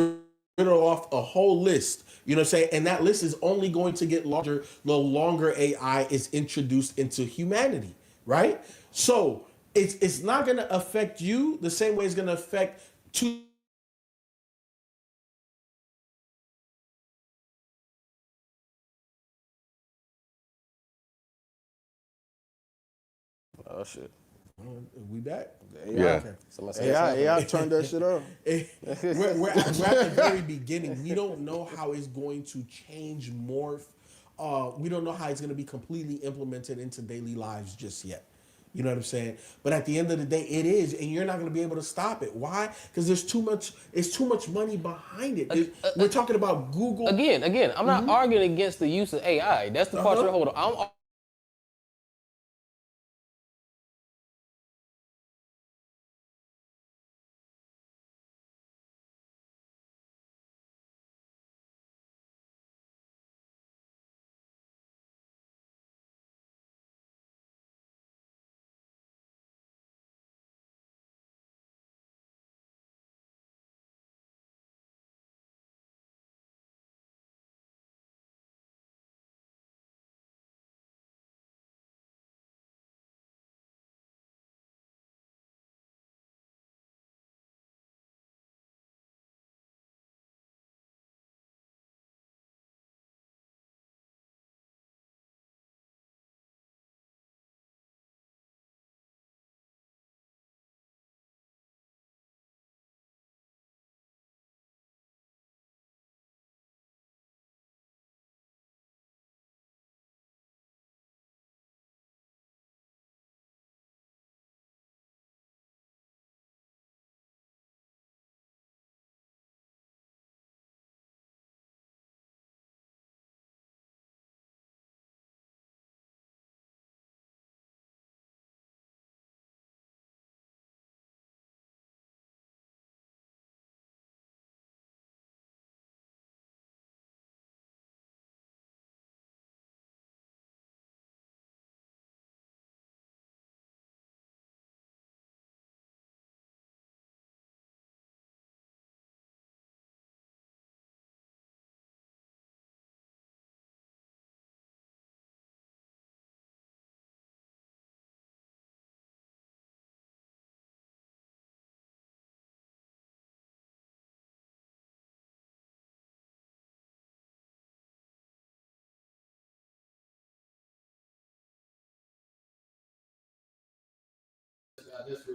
riddle off a whole list. You know what I'm saying? And that list is only going to get larger the longer AI is introduced into humanity, right? So it's not going to affect you the same way it's going to affect two. Oh shit. We back? Yeah. Okay. AI turned that shit up. We're at the very beginning. We don't know how it's going to change, morph. We don't know how it's going to be completely implemented into daily lives just yet. You know what I'm saying? But at the end of the day, it is, and you're not going to be able to stop it. Why? Because there's too much. It's too much money behind it. We're talking about Google. Again, I'm not arguing against the use of AI. That's the part you're holding. I'm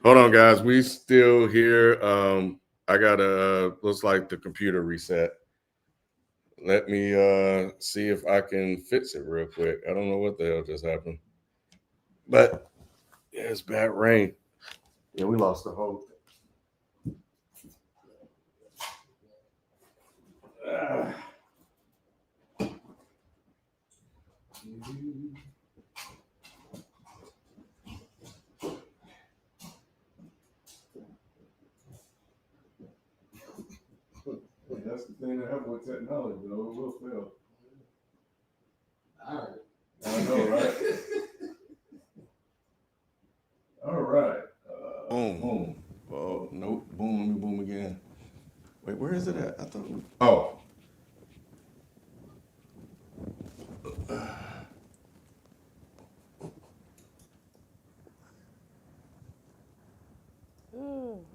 Hold on, guys. We still here. I gotta looks like the computer reset. Let me see if I can fix it real quick. I don't know what the hell just happened. But yeah, it's bad rain. Yeah, we lost the whole thing. That's the thing that happens with technology, though. It will fail. All right. I know, right? All right. Boom. Boom. Oh, nope. Boom. Let me boom again. Wait, where is it at? I thought. Oh.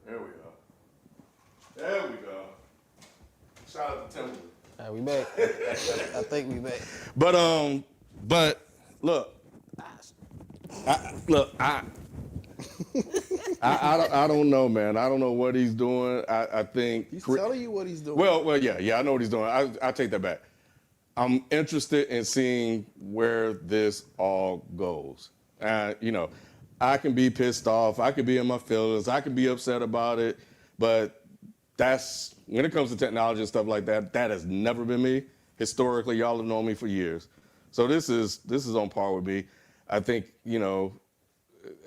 There we go. There we go. Shout out to Timbaland. All right, we back. I think we back. But look, I don't know, man. I don't know what he's doing. I think He's telling you what he's doing. Well, yeah, I know what he's doing. I take that back. I'm interested in seeing where this all goes. I can be pissed off. I could be in my feelings. I could be upset about it. But that's when it comes to technology and stuff like that. That has never been me. Historically, y'all have known me for years. So this is on par with me. I think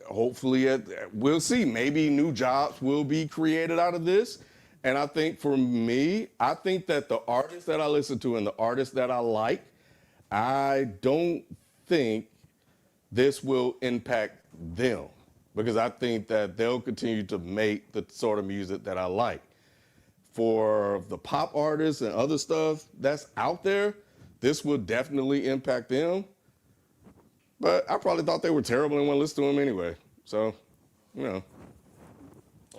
hopefully we'll see. Maybe new jobs will be created out of this. And I think for me, I think that the artists that I listen to and the artists that I like, I don't think this will impact them because I think that they'll continue to make the sort of music that I like. For the pop artists and other stuff that's out there, this will definitely impact them. But I probably thought they were terrible and wouldn't listen to them anyway. So, That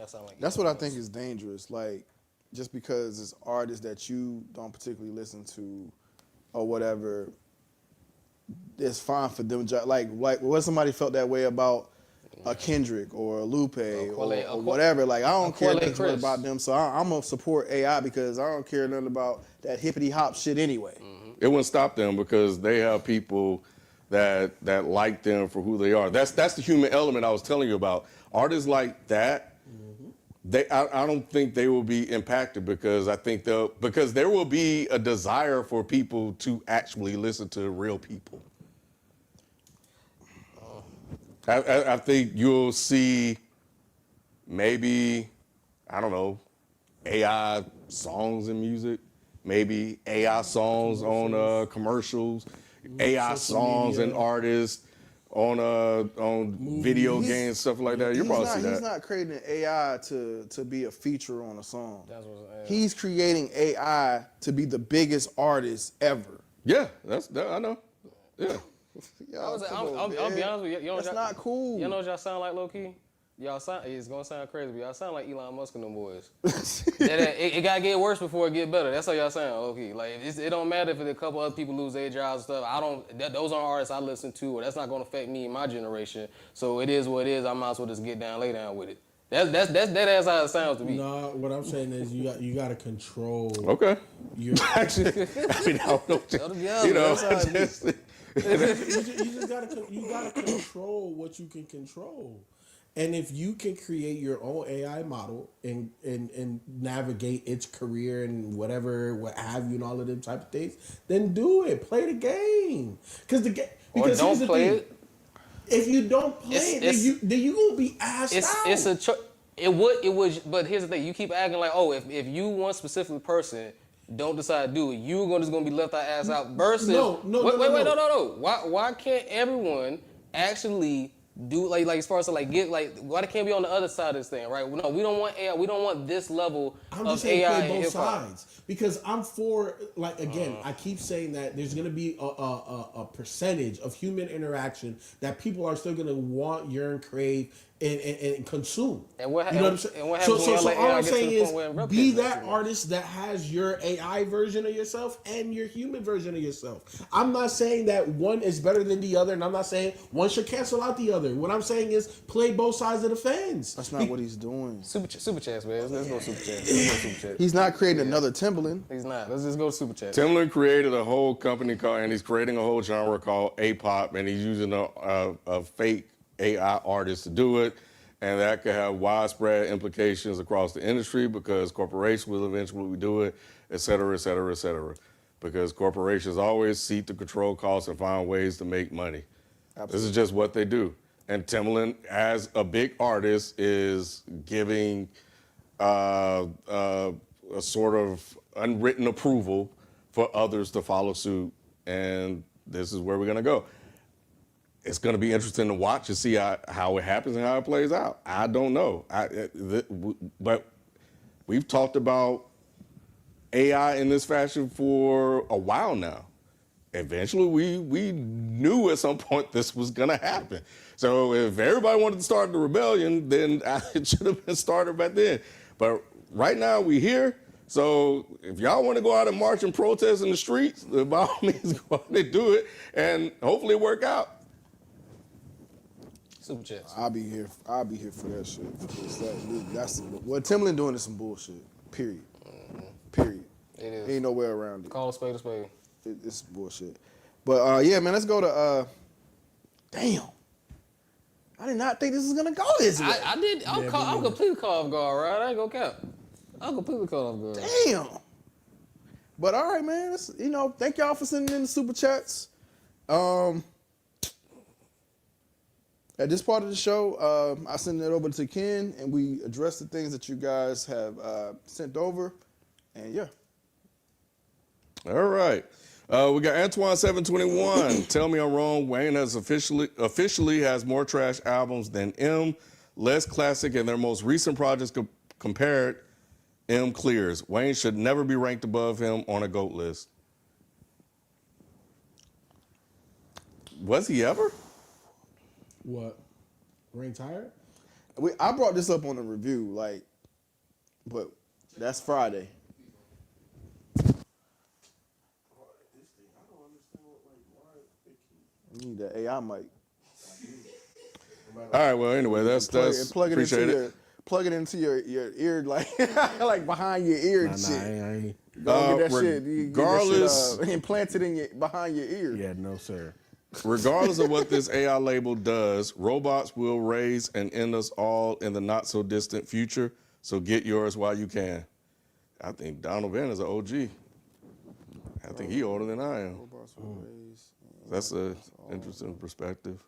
sound like That's what I think is dangerous. Like, just because it's artists that you don't particularly listen to or whatever, it's fine for them. Like what somebody felt that way about a Kendrick or a Lupe or whatever. Like, I don't care nothing Chris. about them, so I'm going to support AI because I don't care nothing about that hippity hop shit anyway. It wouldn't stop them because they have people that like them for who they are. That's the human element I was telling you about. Artists like that, I don't think they will be impacted because I think because there will be a desire for people to actually listen to real people. I think you'll see maybe, I don't know, AI songs in music, maybe AI songs on commercials, AI songs and artists on video games, stuff like that. You'll probably see that. He's not creating an AI to be a feature on a song. That's what, He's creating AI to be the biggest artist ever. Yeah, I know. Yeah. I'll be honest with you. That's not cool. You know what y'all sound like, low key? Y'all sound. It's gonna sound crazy, but y'all sound like Elon Musk and them boys. It gotta get worse before it get better. That's how y'all sound, low key. Like it don't matter if a couple other people lose their jobs and stuff. Those aren't artists I listen to, or that's not gonna affect me and my generation. So it is what it is. I might as well just get down, lay down with it. That's how it sounds to me. No, what I'm saying is you got to control. Okay. Your, Actually, I mean, I don't know. you gotta control what you can control. And if you can create your own AI model and navigate its career and what have you and all of them type of things, then do it. Play the game. Because don't play it. If you don't play it, then you gonna be asked out. It's a choice. It would. But here's the thing: you keep acting like, oh, if you one specific person don't decide to do it, you're just gonna be left our ass out. Versus, no. Why can't everyone actually do like as far as why they can't be on the other side of this thing, right? No, we don't want AI. We don't want this level I'm of just saying AI play in both hip-hop. sides because I'm for I keep saying that there's gonna be a percentage of human interaction that people are still gonna want, yearn, crave, and consume. And what you know what I'm and saying? what happens when y'all let all AI I'm get to saying the point where it is replicates be that that too much? artist that has your AI version of yourself and your human version of yourself. I'm not saying that one is better than the other, and I'm not saying one should cancel out the other. What I'm saying is play both sides of the fence. That's not what he's doing. Super chats, man. Let's go super chats. Let's go super chats. He's not creating another Timbaland. He's not. Let's just go super chats. Timbaland created a whole company called, and he's creating a whole genre called A-pop, and he's using a fake AI artist to do it. And that could have widespread implications across the industry because corporations will eventually do it, et cetera, et cetera, et cetera. Because corporations always seek to control costs and find ways to make money. Absolutely. This is just what they do. And Timbaland, as a big artist, is giving a sort of unwritten approval for others to follow suit. And this is where we're going to go. It's going to be interesting to watch and see how it happens and how it plays out. I don't know. But we've talked about AI in this fashion for a while now. Eventually, we knew at some point this was going to happen. So if everybody wanted to start the rebellion, then it should have been started back then. But right now, we're here. So if y'all want to go out and march and protest in the streets, by all means, go out and do it, and hopefully it work out. Super chats. I'll be here for that shit. Because that's what Timbaland doing is some bullshit. Period. Period. It is. Ain't no way around it. Call a spade a spade. It's bullshit. But yeah, man, let's go to damn. I did not think this was gonna go this way. I did. I'm completely caught off guard, right? I ain't gonna count. I'm completely caught off guard. Damn. But all right, man. Thank y'all for sending in the super chats. At this part of the show, I send it over to Ken, and we address the things that you guys have sent over. And yeah. All right. We got Antoine 721. Tell me I'm wrong. Wayne has officially has more trash albums than M, less classic, and their most recent projects compared. M clears. Wayne should never be ranked above him on a GOAT list. Was he ever? What? Ranked higher? I brought this up on the review, but that's Friday. You need that AI mic. All right. Well, anyway, that's plug it appreciate into it. plug it into your ear, like behind your ear and shit. I ain't. Go get that shit. Regardless, get that shit, implant it behind your ear. Yeah, no, sir. Regardless of what this AI label does, robots will raise and end us all in the not so distant future. So get yours while you can. I think Donald Van is an OG. I think he older than I am. That's an interesting perspective.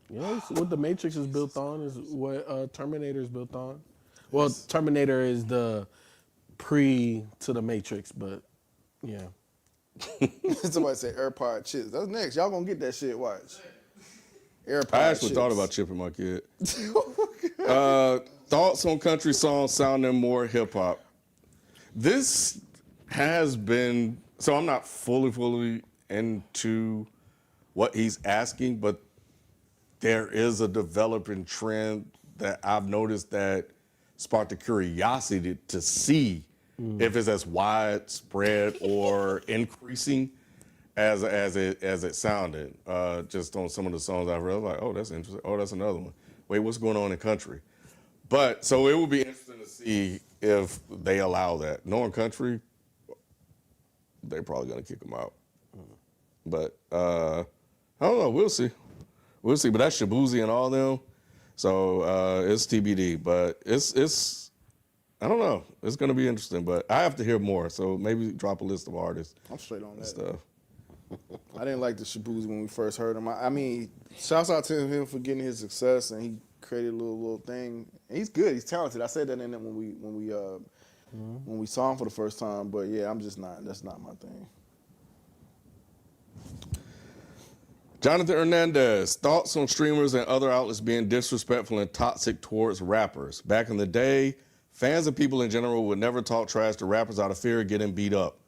Yeah, what the Matrix is built on is what Terminator is built on. Well, Terminator is the pre to the Matrix, but yeah. Somebody said AirPod chips. That's next. Y'all gonna get that shit. Watch. AirPod I actually chips. thought about chipping my kid. Thoughts on country songs sounding more hip hop. This has been, so I'm not fully into what he's asking, but there is a developing trend that I've noticed that sparked the curiosity to see if it's as widespread or increasing as it sounded. Just on some of the songs I've heard, I was like, oh, that's interesting. Oh, that's another one. Wait, what's going on in country? But so it would be interesting to see if they allow that. Knowing country, they're probably gonna kick them out. But I don't know. We'll see. We'll see. But that's Shabuzi and all them. So it's TBD. But it's I don't know. It's gonna be interesting. But I have to hear more. So maybe drop a list of artists. I'm straight on and that. stuff. I didn't like the Shabuzi when we first heard him. I mean, shouts out to him for getting his success, and he created a little thing. And he's good. He's talented. I said that in it when we saw him for the first time. But yeah, I'm just not. That's not my thing. Jonathan Hernandez, thoughts on streamers and other outlets being disrespectful and toxic towards rappers. Back in the day, fans and people in general would never talk trash to rappers out of fear of getting beat up.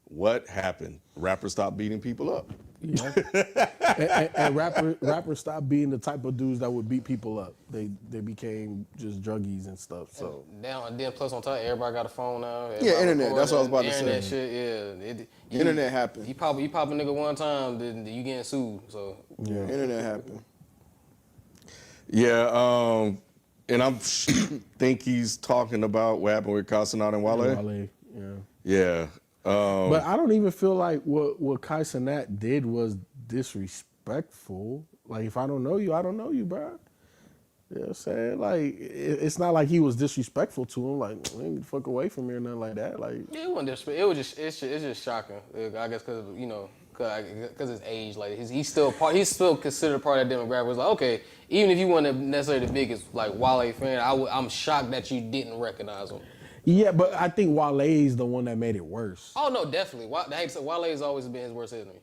What happened? Rappers stopped beating people up. Yeah. and rappers stopped being the type of dudes that would beat people up. They became just druggies and stuff. So Now and then, plus on top, everybody got a phone now. Yeah, internet. That's what I was about to say. Internet shit, yeah. Internet happened. You pop a nigga one time, then you getting sued. So Yeah, internet happened. Yeah, and I think he's talking about what happened with Casanat and Wale. yeah. Yeah. But I don't even feel like what Kai Cenat did was disrespectful. Like, if I don't know you, I don't know you, bro. You know what I'm saying? Like, it's not like he was disrespectful to him. Like, man, get the fuck away from me or nothing like that. Like, yeah, it wasn't disrespect. It was just it's just shocking. I guess because because his age, like he's still considered part of that demographic. It's like, okay, even if you weren't necessarily the biggest like Wale fan, I'm shocked that you didn't recognize him. yeah, but I think Wale's the one that made it worse. Oh no, definitely. Wale's always been his worst enemy.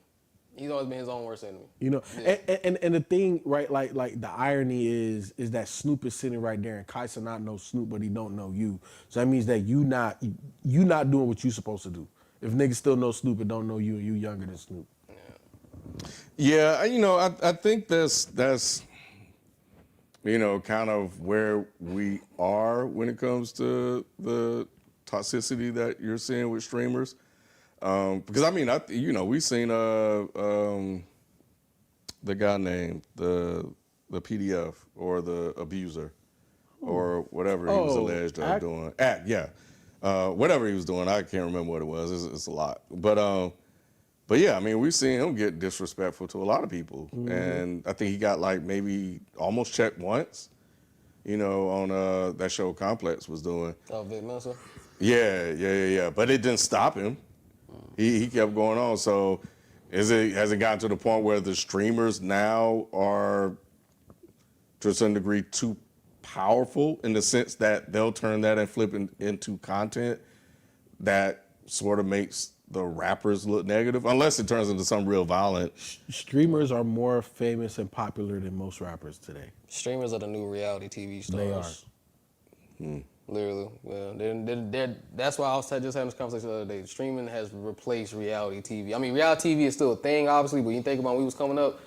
He's always been his own worst enemy. You know, Yeah. and the thing, right? Like the irony is that Snoop is sitting right there, and Kai Cenat knows Snoop, but he don't know you. So that means that you not doing what you supposed to do. If niggas still know Snoop and don't know you, and you younger than Snoop. Yeah, I think that's kind of where we are when it comes to the toxicity that you're seeing with streamers. Because we've seen the guy named the PDF or the abuser or whatever he was alleged of doing. Whatever he was doing, I can't remember what it was. It's a lot, but yeah, I mean, we've seen him get disrespectful to a lot of people, and I think he got like maybe almost checked once, on that show Complex was doing. Oh, Vic Mensa? Yeah. But it didn't stop him. He kept going on. So has it gotten to the point where the streamers now are, to a certain degree, too powerful in the sense that they'll turn that and flip into content that sort of makes the rappers look negative, unless it turns into some real violent. Streamers are more famous and popular than most rappers today. Streamers are the new reality TV stars. They are. Literally. Well, they're, that's why I was just having this conversation the other day. Streaming has replaced reality TV. I mean, reality TV is still a thing, obviously, but you think about when we was coming up,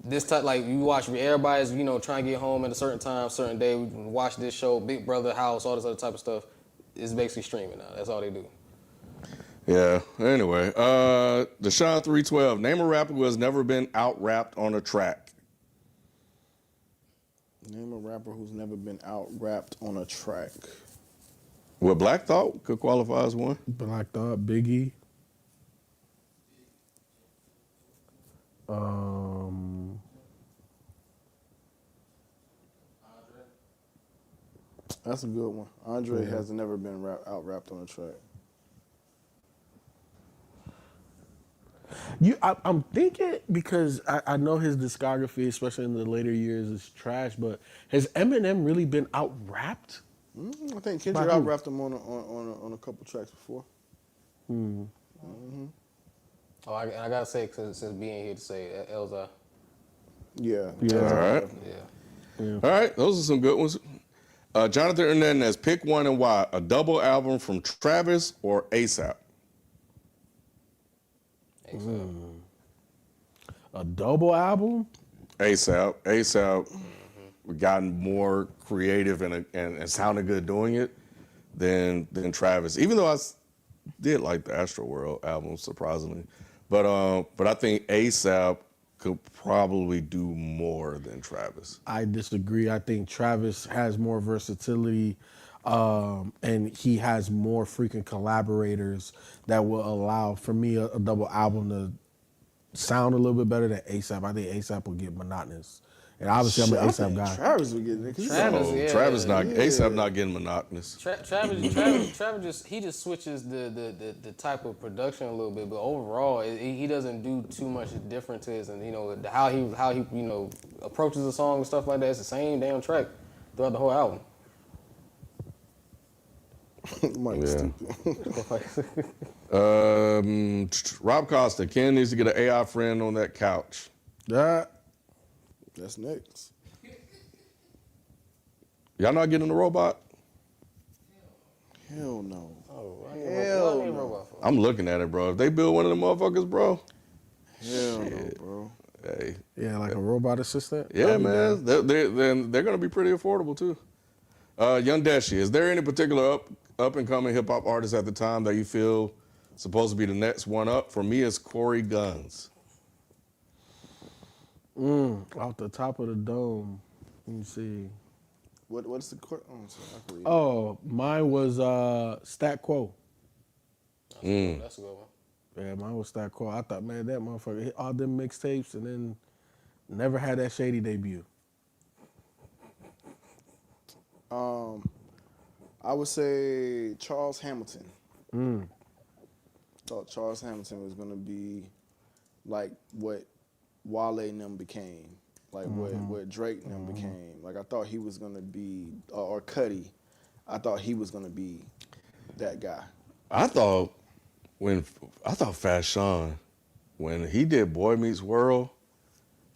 this type, like, you watch, everybody's, trying to get home at a certain time, certain day, we watch this show, Big Brother, House, all this other type of stuff. It's basically streaming now. That's all they do. Yeah. Anyway, Deshaun 312. Name a rapper who has never been out-rapped on a track. Name a rapper who's never been out-rapped on a track. Well, Black Thought could qualify as one. Black Thought, Biggie. That's a good one. Andre has never been out-rapped on a track. I'm thinking, because I know his discography, especially in the later years, is trash. But has Eminem really been out-rapped? I think Kendrick out-rapped him on a couple tracks before. Oh, I gotta say, since being here to say, Elza. Yeah. All right. Yeah. All right. Those are some good ones. Jonathan Hernandez, pick one and why. A double album from Travis or ASAP? A double album? ASAP gotten more creative and sounded good doing it than Travis. Even though I did like the Astroworld album, surprisingly, but I think ASAP could probably do more than Travis. I disagree. I think Travis has more versatility, and he has more freaking collaborators that will allow, for me, a double album to sound a little bit better than ASAP. I think ASAP will get monotonous. And obviously, I'm an ASAP guy. Travis would get it. Travis, ASAP not getting monotonous. Travis just switches the type of production a little bit, but overall, he doesn't do too much differences, and how he approaches the song and stuff like that. It's the same damn track throughout the whole album. Mike stupid. Rob Costa, Ken needs to get an AI friend on that couch. That's next. Y'all not getting the robot? Hell no. Oh, I need a robot. I'm looking at it, bro. If they build one of them motherfuckers, bro, Hell no, bro. Hey, Yeah, like a robot assistant. yeah, I'll be man, down. they're gonna be pretty affordable too. Young Deshi, is there any particular up and coming hip hop artist at the time that you feel supposed to be the next one up? For me, it's Corey Guns. Off the top of the dome. Let me see. What's the court? Oh, sorry, I can read it. Oh, mine was Stat Quo. That's a good one. Yeah, mine was Stat Quo. I thought, man, that motherfucker hit all them mixtapes and then never had that Shady debut. I would say Charles Hamilton. Thought Charles Hamilton was gonna be like what Wale and them became, like what Drake and them became. Like I thought he was gonna be, or Cudi. I thought he was gonna be that guy. I thought Fashawn, when he did Boy Meets World,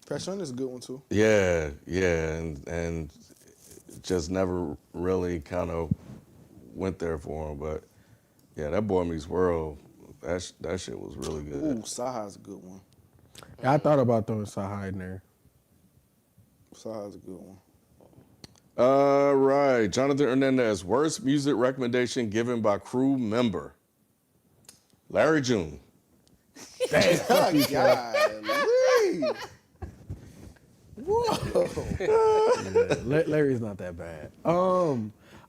Fashion is a good one too. yeah, and just never really kind of went there for him. But yeah, that Boy Meets World, that shit was really good. Ooh, Saha's a good one. Yeah, I thought about throwing Sahai in there. Saha's a good one. All right, Jonathan Hernandez, worst music recommendation given by crew member. Larry June. Golly. Whoa. Larry's not that bad.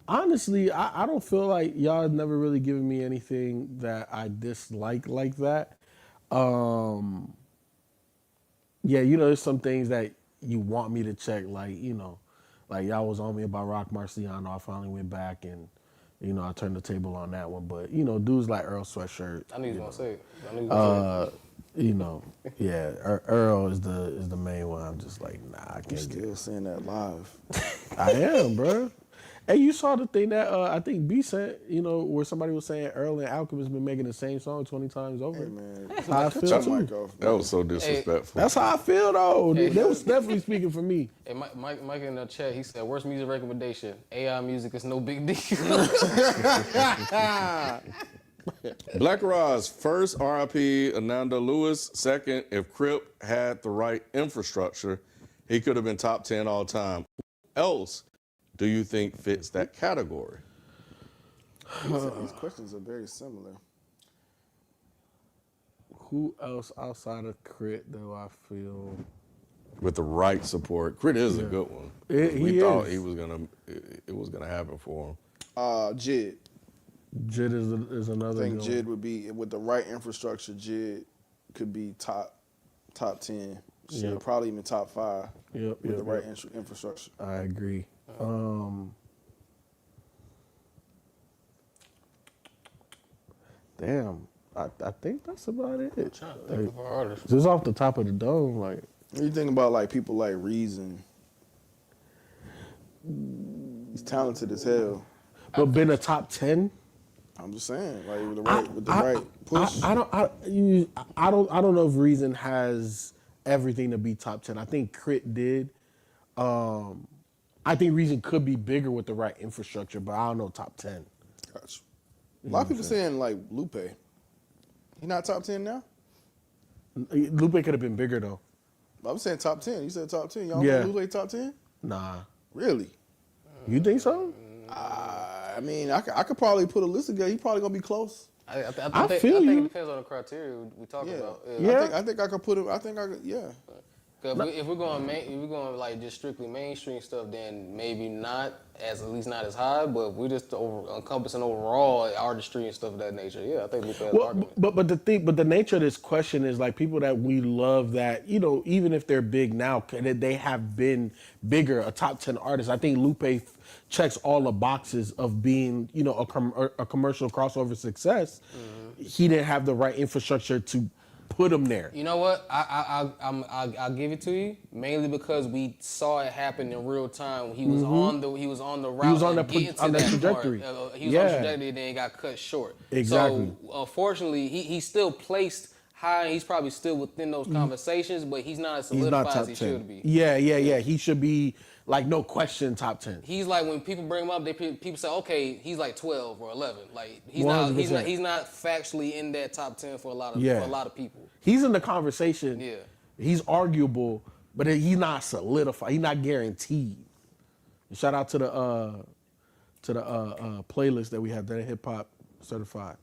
Honestly, I don't feel like y'all have never really given me anything that I dislike like that. Yeah, there's some things that you want me to check, like, like y'all was on me about Rock Marciano. I finally went back and, I turned the table on that one. But, dudes like Earl Sweatshirt. I knew you was gonna say it. Yeah, Earl is the main one. I'm just like, nah, I You can't get still saying that live. I am, bro. Hey, you saw the thing that I think B sent, where somebody was saying Earl and Alchemist been making the same song 20 times over. Hey man, That's how I feel your too. mic off. That was so disrespectful. That's how I feel though. They was definitely speaking for me. Hey, Mike in the chat, he said, worst music recommendation. AI music is no big deal. Black Roz, first RIP Ananda Lewis. Second, if Crip had the right infrastructure, he could have been top 10 all time. Who else do you think fits that category? These questions are very similar. Who else outside of Crit do I feel? With the right support, Crit is a good one. We thought it was gonna happen for him. Jid. Jid is another. I think good Jid one. would be, with the right infrastructure, Jid could be top 10. Shit, Yep. probably even top 5 Yep, with the right yep. infrastructure. I agree. Damn, I think that's about it. Think of our artists. Just off the top of the dome, like. When you think about like people like Reason, he's talented as hell. But been a top 10? I'm just saying, like with the right push. I don't know if Reason has everything to be top 10. I think Crit did. I think Reason could be bigger with the right infrastructure, but I don't know top 10. Gotcha. A lot of people saying like Lupe. He not top 10 now? Lupe could have been bigger though. I'm saying top 10. You said top 10. Y'all Yeah. think Lupe top 10? Nah. Really? You think so? I mean, I could probably put a list together. He probably gonna be close. I I think feel you. it depends on the criteria we talking Yeah. about. Yeah. I think I could put him. I think I could. Yeah. 'Cause if we're going like just strictly mainstream stuff, then maybe not at least not as high. But if we're just encompassing overall artistry and stuff of that nature. Yeah, I think Lupe has an Well, argument. but the nature of this question is like people that we love that even if they're big now, they have been bigger, a top 10 artist. I think Lupe checks all the boxes of being a commercial crossover success. He didn't have the right infrastructure to put him there. You know what? I'll give it to you mainly because we saw it happen in real time. He was on the route. He was on the trajectory. He was on the trajectory, then he got cut short. Exactly. So unfortunately, he still placed high. He's probably still within those conversations, but he's not as He's not solidified top as he 10. should be. Yeah. He should be like no question top 10. He's like when people bring him up, people say, okay, he's like 12 or 11. Like he's 100%. not factually in that top 10 for a lot of people. He's in the conversation. Yeah. He's arguable, but he's not solidified. He's not guaranteed. Shout out to the playlist that we have, that Hip Hop Certified.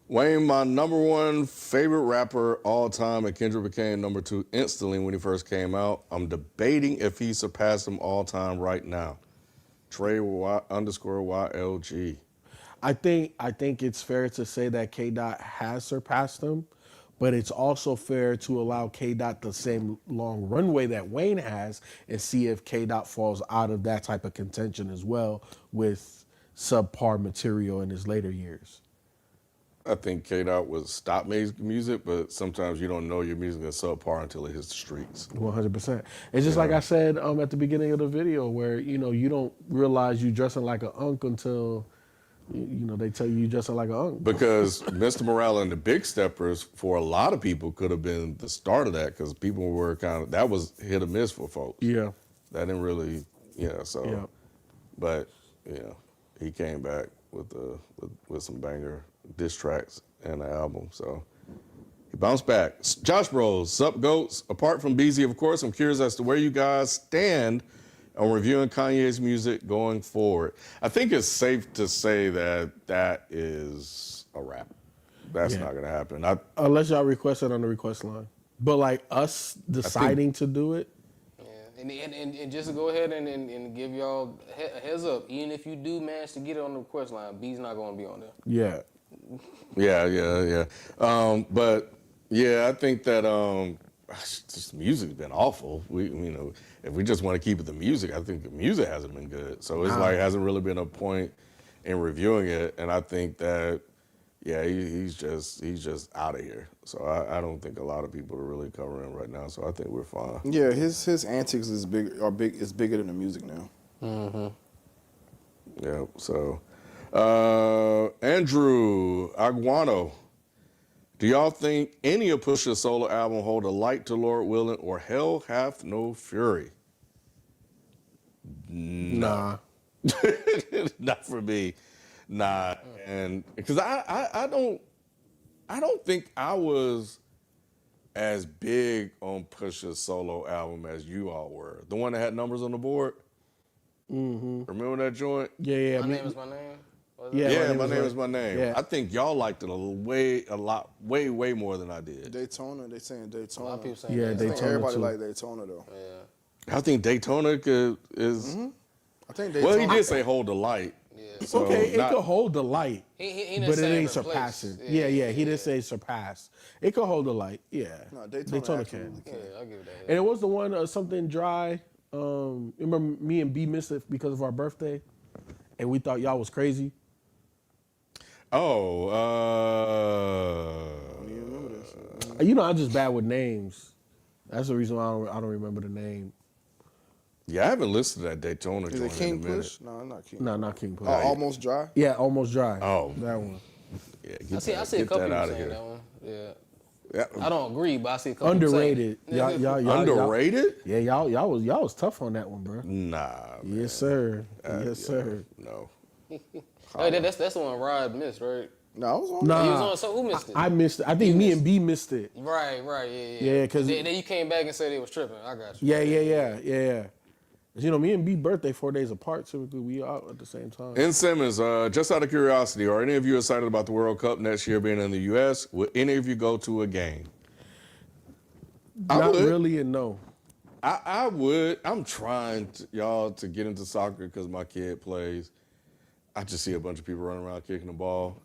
Wayne, my number one favorite rapper all time, and Kendrick became number 2 instantly when he first came out. I'm debating if he surpassed him all time right now. Trey _YLG. I think it's fair to say that K Dot has surpassed him, but it's also fair to allow K Dot the same long runway that Wayne has and see if K Dot falls out of that type of contention as well with subpar material in his later years. I think K-Dot would stop making music, but sometimes you don't know your music is subpar until it hits the streets. 100%. It's just like I said at the beginning of the video, where you don't realize you dressing like an unk until they tell you dressing like an unk. Because Mr. Morale and the Big Steppers, for a lot of people, could have been the start of that, because people were that was hit or miss for folks. Yeah. That didn't really, so. Yeah. But, he came back with some banger diss tracks and an album, so he bounced back. Josh Bros, sup goats? Apart from BZ, of course, I'm curious as to where you guys stand on reviewing Kanye's music going forward. I think it's safe to say that is a wrap. That's not gonna happen. Unless y'all request it on the request line. But like us deciding to do it. Yeah, and just to go ahead and give y'all a heads up, even if you do manage to get it on the request line, B's not gonna be on there. Yeah. Yeah. But yeah, I think that just music's been awful. If we just want to keep it the music, I think the music hasn't been good. So it's hasn't really been a point in reviewing it. And I think that he's just out of here. So I don't think a lot of people are really covering him right now. So I think we're fine. Yeah, his antics is bigger than the music now. Mm-hmm. Yeah. So. Andrew Aguano, do y'all think any of Pusha's solo album hold a light to Lord Willing or Hell Hath No Fury? Nah. Not for me. Nah. And because I don't think I was as big on Pusha's solo album as you all were. The one that had numbers on the board. Mm-hmm. Remember that joint? Yeah. My name is my name. Yeah, my name is my name. Yeah. I think y'all liked it way more than I did. Daytona, they saying Daytona. A lot of people saying Yeah, that. I think Daytona everybody too. like Daytona though. Yeah. I think Daytona is. Mm-hmm. I think Daytona. Well, he did say hold the light. Yeah. So Okay, it not- could hold the light, He didn't but it say ain't replace. surpassing. Yeah, he didn't say surpass. It could hold the light. Yeah. No, Daytona absolutely can. can. Yeah, I'll give it that. And it was the one something dry. Remember me and B missed it because of our birthday, and we thought y'all was crazy. Oh, You remember this? I'm just bad with names. That's the reason why I don't remember the name. yeah, I haven't listened to that Daytona Is joint it King in a minute. Push? No, not King. No, not King Push. Almost Dry. Yeah, almost dry. Oh. That one. Yeah, I see a get couple that people out of saying here. that one. Yeah. Yeah. I don't agree, but I see a couple people saying Underrated. it. Y'all, Underrated? yeah, y'all was tough on that one, bro. Nah. Man. Yes, sir. Yes, sir. No. Oh, that's the one Rod missed, right? No, I was on. Nah. He was on, so who missed it? I missed it. I think me and B missed it. Right, yeah. Yeah, 'cause- then you came back and said it was tripping. I got you. Yeah. Me and B birthday 4 days apart. Typically, we out at the same time. In Simmons, just out of curiosity, are any of you excited about the World Cup next year being in the U.S.? Would any of you go to a game? Not would. really, and no. I would. I'm trying y'all to get into soccer because my kid plays. I just see a bunch of people running around kicking the ball.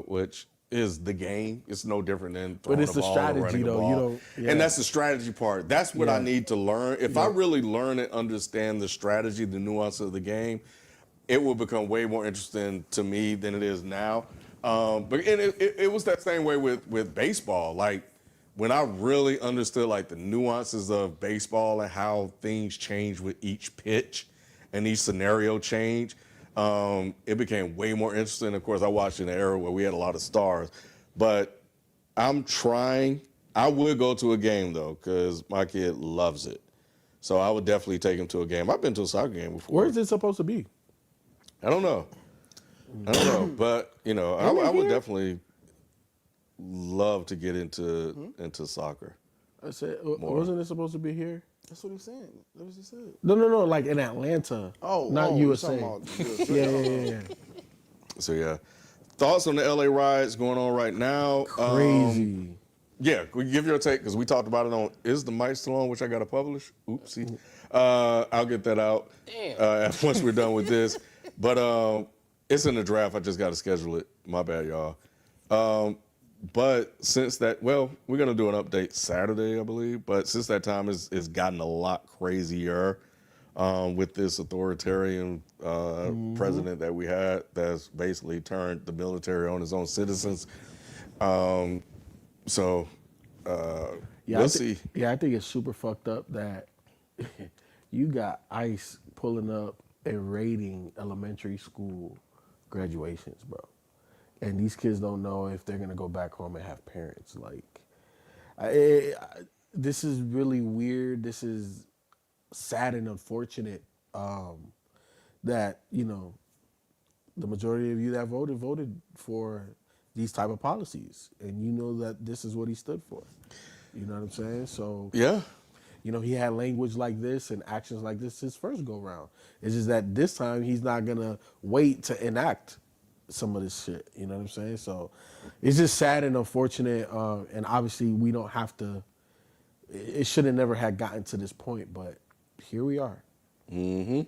Which is the game. It's no different than throwing it's a the ball or strategy, running a though. ball. You don't- yeah. And that's the strategy part. That's what I Yeah. need to learn. If I really learn and understand the strategy, the nuance of the game, it will become way more interesting to me than it is now. It was that same way with baseball. Like when I really understood like the nuances of baseball and how things change with each pitch and each scenario change, it became way more interesting. Of course, I watched in an era where we had a lot of stars, but I'm trying. I would go to a game though, because my kid loves it. So I would definitely take him to a game. I've been to a soccer game before. Where is it supposed to be? I don't know. But I would definitely love to get into soccer. I said, wasn't it supposed to be here? That's what he's saying. That's what he said. No, like in Atlanta. Not you're USA. talking about USA. Yeah. So yeah, thoughts on the LA riots going on right now? Crazy. Yeah, we give your take because we talked about it on Is the Mic Still On, which I got to publish. Oopsie. I'll get that out once we're done with this. But it's in the draft. I just got to schedule it. My bad, y'all. But since that, we're going to do an update Saturday, I believe. But since that time, it's gotten a lot crazier with this authoritarian president that we had that's basically turned the military on his own citizens. So we'll see. Yeah, I think it's super fucked up that you got ICE pulling up and raiding elementary school graduations, bro. And these kids don't know if they're gonna go back home and have parents. Like, this is really weird. This is sad and unfortunate that the majority of you that voted for these type of policies, and you know that this is what he stood for. You know what I'm saying? So Yeah. He had language like this and actions like this his first go round. It's just that this time he's not gonna wait to enact some of this shit. You know what I'm saying? So it's just sad and unfortunate. And obviously we don't have to. It should have never had gotten to this point, but here we are. Mm-hmm.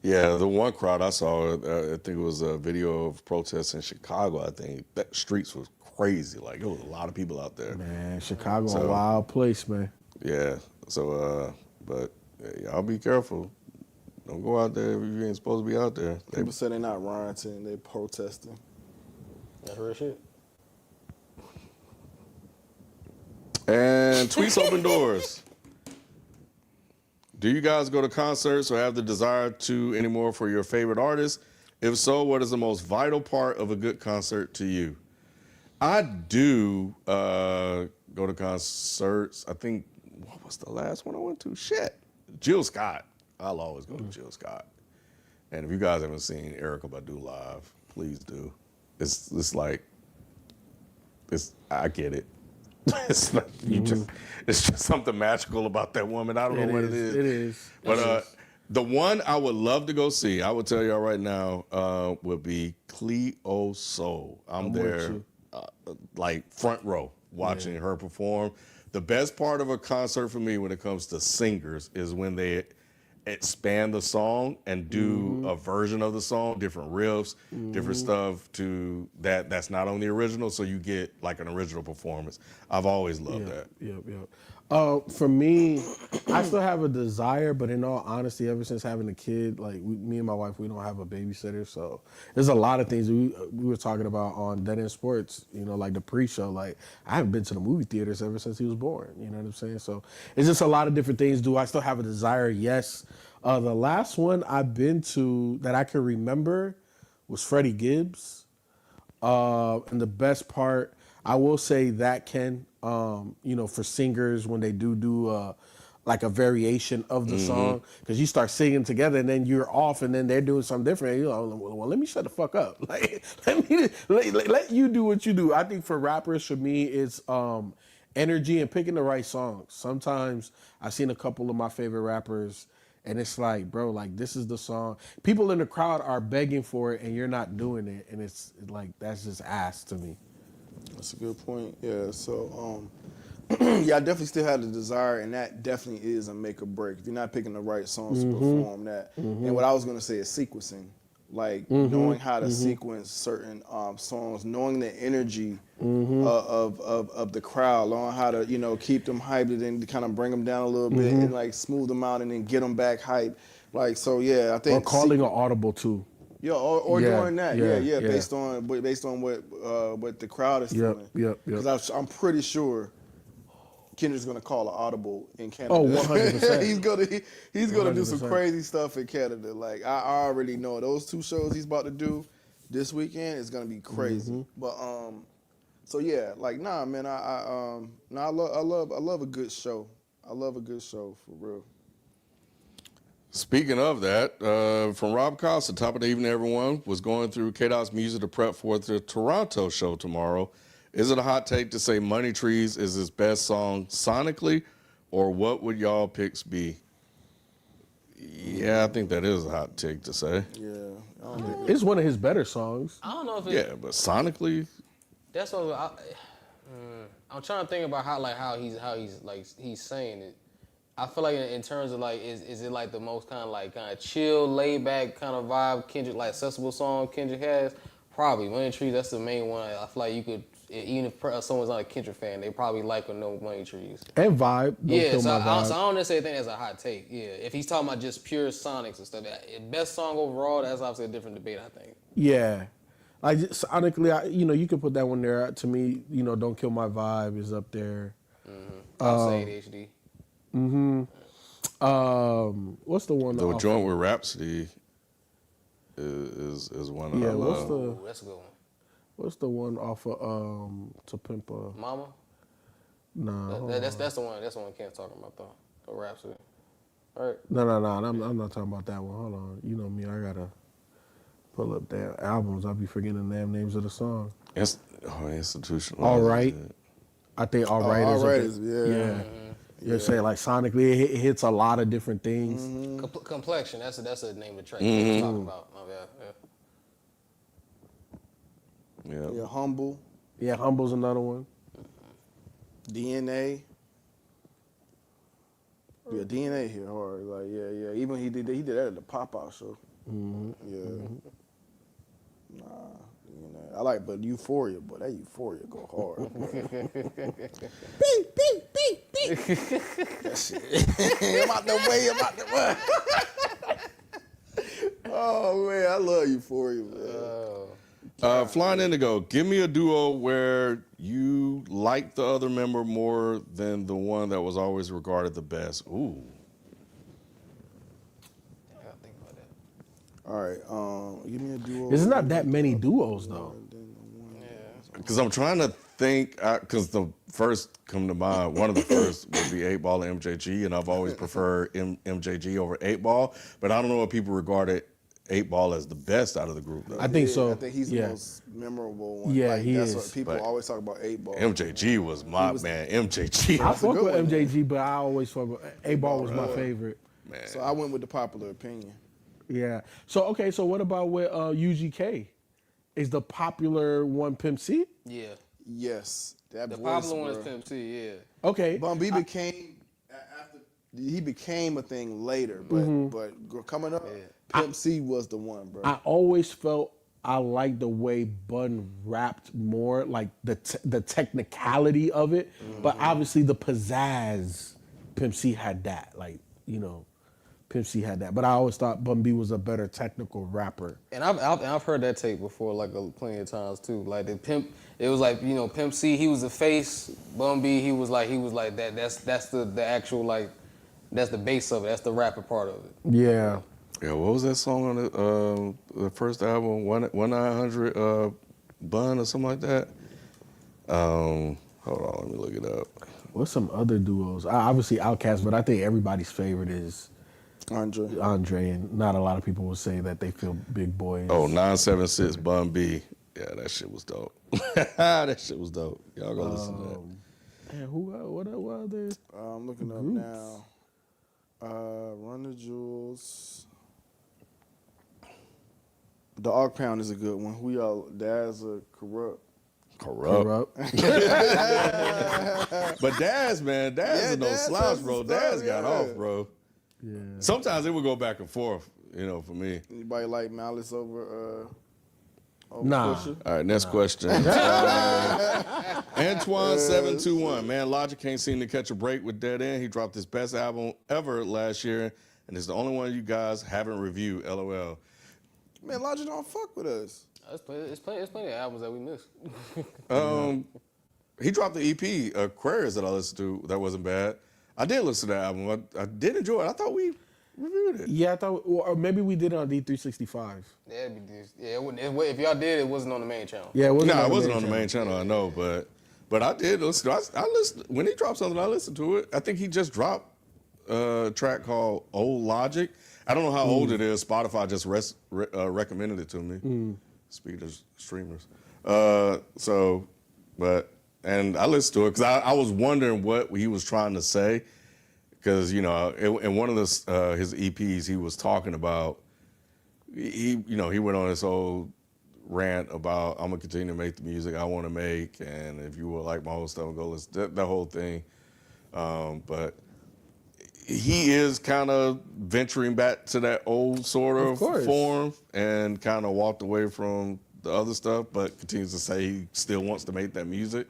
Yeah, the one crowd I saw, I think it was a video of protests in Chicago. I think that streets was crazy. Like, there was a lot of people out there. Man, Chicago, a wild place, man. Yeah. So, but y'all be careful. Don't go out there if you ain't supposed to be out there. People say they're not rioting, they protesting. That's real shit. And tweets open doors. Do you guys go to concerts or have the desire to anymore for your favorite artists? If so, what is the most vital part of a good concert to you? I do go to concerts. I think, what was the last one I went to? Shit. Jill Scott. I'll always go to Jill Scott. And if you guys haven't seen Erykah Badu live, please do. It's like, I get it. It's like it's just something magical about that woman. I don't know what it is. It is. But the one I would love to go see, I would tell y'all right now, would be Cleo Soul. I'm there, like front row, watching her perform. The best part of a concert for me when it comes to singers is when they expand the song and do a version of the song, different riffs, different stuff to that's not on the original, so you get like an original performance. I've always loved that. Yep. For me, I still have a desire, but in all honesty, ever since having a kid, like me and my wife, we don't have a babysitter, so there's a lot of things we were talking about on Dead End Sports, like the pre-show. Like, I haven't been to the movie theaters ever since he was born. You know what I'm saying? So it's just a lot of different things. Do I still have a desire? Yes. The last one I've been to that I can remember was Freddie Gibbs. And the best part, I will say that for singers when they do like a variation of the song, because you start singing together and then you're off and then they're doing something different. And well, let me shut the fuck up. Like, let you do what you do. I think for rappers, for me, it's energy and picking the right songs. Sometimes I've seen a couple of my favorite rappers and it's like, bro, like, this is the song. People in the crowd are begging for it and you're not doing it. And it's like, that's just ass to me. That's a good point. Yeah, so yeah, I definitely still have the desire, and that definitely is a make or break. If you're not picking the right songs to perform that. And what I was gonna say is sequencing. Like knowing how to sequence certain songs, knowing the energy of the crowd, knowing how to keep them hyped and then kind of bring them down a little bit and like smooth them out and then get them back hyped. Like, so yeah, I think or calling an audible too. Yeah, or doing that. Yeah. Based on what the crowd is feeling. Yep. Because I'm pretty sure Kendrick's gonna call an audible in Canada. Oh, 100%. he's gonna do some 100%. crazy stuff in Canada. Like, I already know those 2 shows he's about to do this weekend is gonna be crazy. But So yeah, like nah, man. I love a good show. I love a good show for real. Speaking of that, from Rob Costa, top of the evening, everyone, was going through K-Dot's music to prep for the Toronto show tomorrow. Is it a hot take to say Money Trees is his best song sonically, or what would y'all picks be? Yeah, I think that is a hot take to say. Yeah, I don't think It's one of his better songs. I don't know if Yeah, but sonically, that's what I'm trying to think about how he's saying it. I feel like in terms of like is it like the most kind of chill, laid back kind of vibe Kendrick, like accessible song Kendrick has? Probably Money Trees. That's the main one. I feel like you could, even if someone's not a Kendrick fan, they probably like or know Money Trees. And Vibe. Don't Yeah, Kill so My Vibe. I don't necessarily think that's a hot take. Yeah, if he's talking about just pure sonics and stuff, best song overall, that's obviously a different debate. I think. Yeah. Like sonically, you can put that one there. To me, Don't Kill My Vibe is up there. I'll say ADHD. What's the one? the joint with Rhapsody is one of Yeah, them. Ooh, that's a good one. What's the one off of To Pimp a? Mama. Nah, That's the one. That's the one Ken's talking about though. The Rhapsody. All right. no. I'm not talking about that one. Hold on. You know me. I gotta pull up damn albums. I'll be forgetting the damn names of the song. Institutional. All right. I think All Right is. All Right up is, there. yeah. Yeah. You're saying like sonically, it hits a lot of different things. Complexion. That's the name of the track Ken's talking about. Oh yeah. Yeah, Humble, Yeah, Humble's another one. DNA. Yeah, DNA hit hard. Like yeah. Even he did that at the Pop-Out show. Yeah. Nah, I like, but Euphoria, boy, that Euphoria go hard. Beep. That shit. I'm out the way. Oh man, I love Euphoria, man. Flying Indigo, give me a duo where you like the other member more than the one that was always regarded the best. Ooh. I gotta think about that. All right, give me a duo. There's not that many duos though. Because I'm trying to think, because the first come to mind, one of the first would be 8 Ball and MJG, and I've always preferred MJG over 8 Ball, but I don't know if people regarded 8 Ball as the best out of the group, though. I think so. I think he's the Yeah. most memorable one. Yeah, like, he that's is. What people But always talk about 8 Ball. MJG was my man. MJG. I a fuck good with one. MJG, but I always fuck with A-Ball was my favorite. Man. So I went with the popular opinion. Yeah. So okay. So what about with UGK? Is the popular one Pimp C? Yeah. Yes, that The voice, popular one is bro. Pimp C. Yeah. Okay. Bun B became after he became a thing later, but coming up, Pimp C was the one, bro. I always felt I liked the way Bun rapped more, like the technicality of it, but obviously the pizzazz, Pimp C had that, Pimp C had that. But I always thought Bun B was a better technical rapper. And I've heard that tape before, like plenty of times too. Like the Pimp, it was like Pimp C, he was the face. Bun B, he was like that. That's the actual that's the base of it. That's the rapper part of it. Yeah. Yeah, what was that song on the first album, 1-900 Bun or something like that? Hold on, let me look it up. What's some other duos? Obviously Outkast, but I think everybody's favorite is Andre, and not a lot of people will say that they feel Big Boy. Oh, 976 Bun B. Yeah, that shit was dope. That shit was dope. Y'all go listen to that. Man, what other? I'm looking up now. Run the Jewels. The Arc Pound is a good one. Who y'all? Daz or Corrupt? Corrupt. But Daz, man, Daz is no Daz slouch, has bro. some stuff, Daz got yeah. off, bro. Yeah. Sometimes it would go back and forth, for me. Anybody like Malice over Nah. Pusha? All right, next question. Antoine721. Man, Logic can't seem to catch a break with Dead End. He dropped his best album ever last year, and it's the only one you guys haven't reviewed, LOL. Man, Logic don't fuck with us. It's plenty of albums that we missed. He dropped the EP, Aquarius, that I listened to. That wasn't bad. I did listen to that album. I did enjoy it. I thought we reviewed it. Yeah, I thought, or maybe we did it on D365. Yeah, it'd be this. Yeah, it wouldn't, if y'all did, it wasn't on the main channel. Yeah, it wasn't. No, on it the wasn't main on the main channel. I know, but I did listen. I listened when he dropped something. I listened to it. I think he just dropped a track called "Old Logic." I don't know how old it is. Spotify just recommended it to me. Speaking of streamers, and I listened to it because I was wondering what he was trying to say. Because in one of his EPs, he was talking about he went on this whole rant about I'm gonna continue to make the music I want to make, and if you will like my whole stuff, go listen that whole thing. But he is kind of venturing back to that old sort of form and kind of walked away from the other stuff, but continues to say he still wants to make that music.